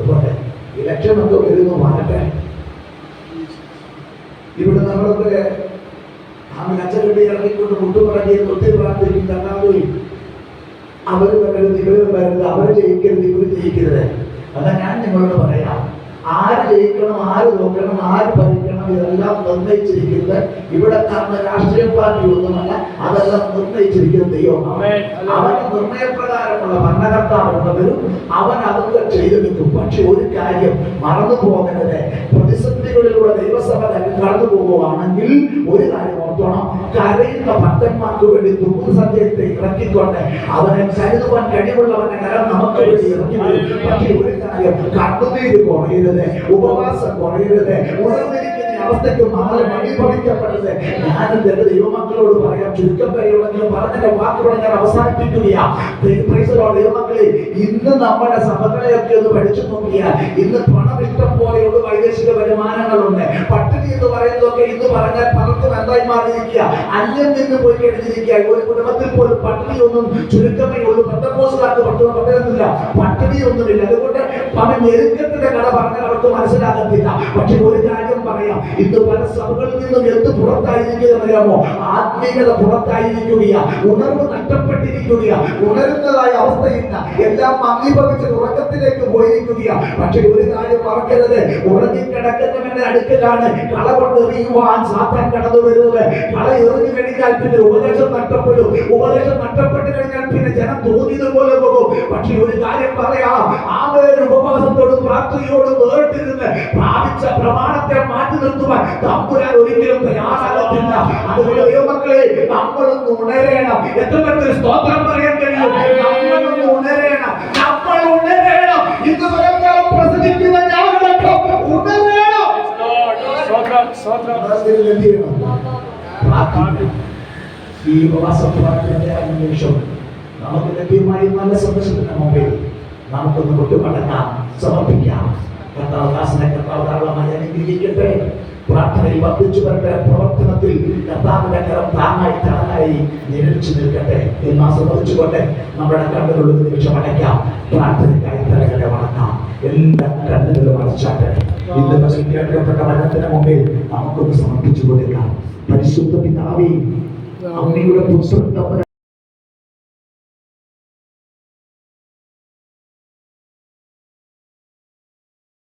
Speaker 1: പോലെ ഇലക്ഷനൊക്കെ വരുന്നു മാറട്ടെ. ഇവിടെ നമ്മളൊക്കെ അച്ഛനുണ്ടി ഇറങ്ങിക്കൊണ്ട് മുട്ടുപറക്കി തൊട്ടി പ്രാർത്ഥിക്കും. കർത്താവേ, അവര് വരരുത്, ഇവര് വരരുത്, അവര് ജയിക്കരുത്, ഇവര് ജയിക്കരുത്. അതാ ഞാൻ നിങ്ങളോട് പറയാം, ആര് ജയിക്കണം, ആര് നോക്കണം, ആര് ഭരിക്കണം, ഇതെല്ലാം നിർണയിച്ചിരിക്കുന്നത് ഇവിടെ കാണുന്ന രാഷ്ട്രീയ പാർട്ടി ഒന്നുമല്ല. അതെല്ലാം നിർണയിച്ചിരിക്കുന്നത് ദൈവമാണ്. അവന് നിർണയപ്രകാരമുള്ള ഭരണകർത്താവുള്ളവരും അവൻ അതൊക്കെ ചെയ്തു നിൽക്കും. പക്ഷെ ഒരു കാര്യം മറന്നു പോകരുത്, പ്രതിസന്ധികളിലൂടെ ദൈവസഭ കടന്നു പോകുകയാണെങ്കിൽ ഒരു കാര്യം ഓർത്തോണം, കരയുന്ന ഭക്തന്മാർക്ക് വേണ്ടി ദുഃഖസന്ധ്യത്തെ ഇറക്കിക്കൊണ്ട് അവനെ കരുതുവാൻ കഴിവുള്ളവന്റെ കരം നമുക്ക് വേണ്ടി ഇറക്കി വരും. പക്ഷെ ഒരു കാര്യം, കണ്ണുനീര് കുറയരുത്, ഉപവാസം കുറയരുത്, ഉണർന്നിരിക്കുന്ന അവസ്ഥയ്ക്ക് മാറി മണിഭവിക്കപ്പെടരുത്. ഞാൻ എന്റെ ദൈവമക്കളോട് പറയാം, ചുരുക്കം കഴിയുമെങ്കിലും പറഞ്ഞ വാക്കുകൾ ഞാൻ അവസാനിപ്പിക്കുകയാ. ദൈവമക്കളെ, ഇന്ന് നമ്മുടെ സഭകളെയൊക്കെ ഒന്ന് പഠിച്ചു നോക്കിയാൽ ഇന്ന് പണം ഇഷ്ടം പോലെയുള്ള വൈദേശിക വരുമാനങ്ങളുണ്ട്. പട്ടിണി എന്ന് പറയുന്നതൊക്കെ ഇന്ന് പറഞ്ഞാൽ പലർക്കും എന്തായി മാറിയിരിക്കുക, അന്യം നിന്ന് പോയി കഴിഞ്ഞിരിക്കുക. ഒരു കുടുംബത്തിൽ പോലും പട്ടിണിയൊന്നും ചുരുക്കമേ ഉള്ളൂ. പെന്തക്കോസ്തുകാർക്ക് പറ്റുന്നില്ല, പട്ടിണിയൊന്നുമില്ല. അതുകൊണ്ട് പണം ഞെരുക്കത്തിന്റെ കട പറഞ്ഞാൽ അവർക്ക് മനസ്സിലാകത്തില്ല. പക്ഷെ ഒരു കാര്യം പറയാം, ഇന്ന് പല സഭകളിൽ നിന്നും എന്ത് പുറത്തായിരിക്കുകയെന്നറിയാമോ? ആത്മീയത പുറത്തായിരിക്കുകയാ, ഉണർവ് നഷ്ടപ്പെട്ടിരിക്കുകയാ, ഉണരുന്നതായ അവസ്ഥയില്ല, എല്ലാം മങ്ങിഭവിച്ച് ഉറക്കത്തിലേക്ക് പോയിരിക്കുകയാ. പക്ഷെ ഒരു കാര്യം മറക്കരുത്, ഉറങ്ങിക്കിടക്കുന്നവന്റെ അടുക്കലാണ് കള കൊണ്ടെറിയുവാൻ സാത്താൻ കടന്നു വരുന്നത്. കള എറിഞ്ഞു കഴിഞ്ഞാൽ പിന്നെ ഉപദേശം നഷ്ടപ്പെടും, ഉപദേശം നഷ്ടപ്പെട്ടു കഴിഞ്ഞാൽ പിന്നെ ജനം തോന്നിയതുപോലെ പോകും. പക്ഷെ ഒരു കാര്യം പറയാം, ആവേശ ഉപവാസത്തോടും പ്രാർത്ഥനയോടും വേർതിരുന്ന് പ്രാപിച്ച പ്രമാണത്തെ മാറ്റി നിർത്തുവാൻ തമ്പുരാൻ ഒരിക്കലും തയ്യാറാകത്തില്ല. അതുകൊണ്ട് ദൈവമക്കളെ, നമ്മളൊന്ന് ഉണരണം. എത്ര പേർക്ക് സ്തോത്രം പറയാൻ കഴിയും? നമ്മളൊന്ന് ഉണരണം, നമ്മൾ ഉണരണം. ഇന്ന് പരമ്പരം പ്രസംഗിക്കുന്ന ഞാനടക്കം ഉണരണം. ഈ ഉപവാസ പ്രാർത്ഥനയുടെ അന്വേഷണം നമുക്ക് ലഭ്യമായി നല്ല സന്ദേശത്തിന് മുമ്പിൽ നമുക്കൊന്ന് കൊട്ടുമടങ്ങാം, സമർപ്പിക്കാം. കർത്താവദാസനെ കർത്താവധാരണമായി അനുഗ്രഹിക്കട്ടെ. പ്രാർത്ഥനയിൽ വർദ്ധിച്ചു വരട്ടെ. പ്രവർത്തനത്തിൽ കർത്താവിന്റെ കരം താങ്ങായി താങ്ങായി നിഴലിച്ചു നിൽക്കട്ടെ എന്ന് ആസ്വദിച്ചുകൊണ്ട് നമ്മുടെ കണ്ണുകളുടെ നിമിഷം അടയ്ക്കാം. പ്രാർത്ഥനയ്ക്കായി തലകളെ വണക്കാം. എല്ലാ കണ്ണുകളും അടച്ചാട്ടെ. ഇന്ന് കേൾക്കപ്പെട്ട വചനത്തിന് മുമ്പിൽ നമുക്കൊന്ന് സമർപ്പിച്ചു കൊടുക്കാം. പരിശുദ്ധ പിതാവേ, അങ്ങയുടെ പുസ്തകം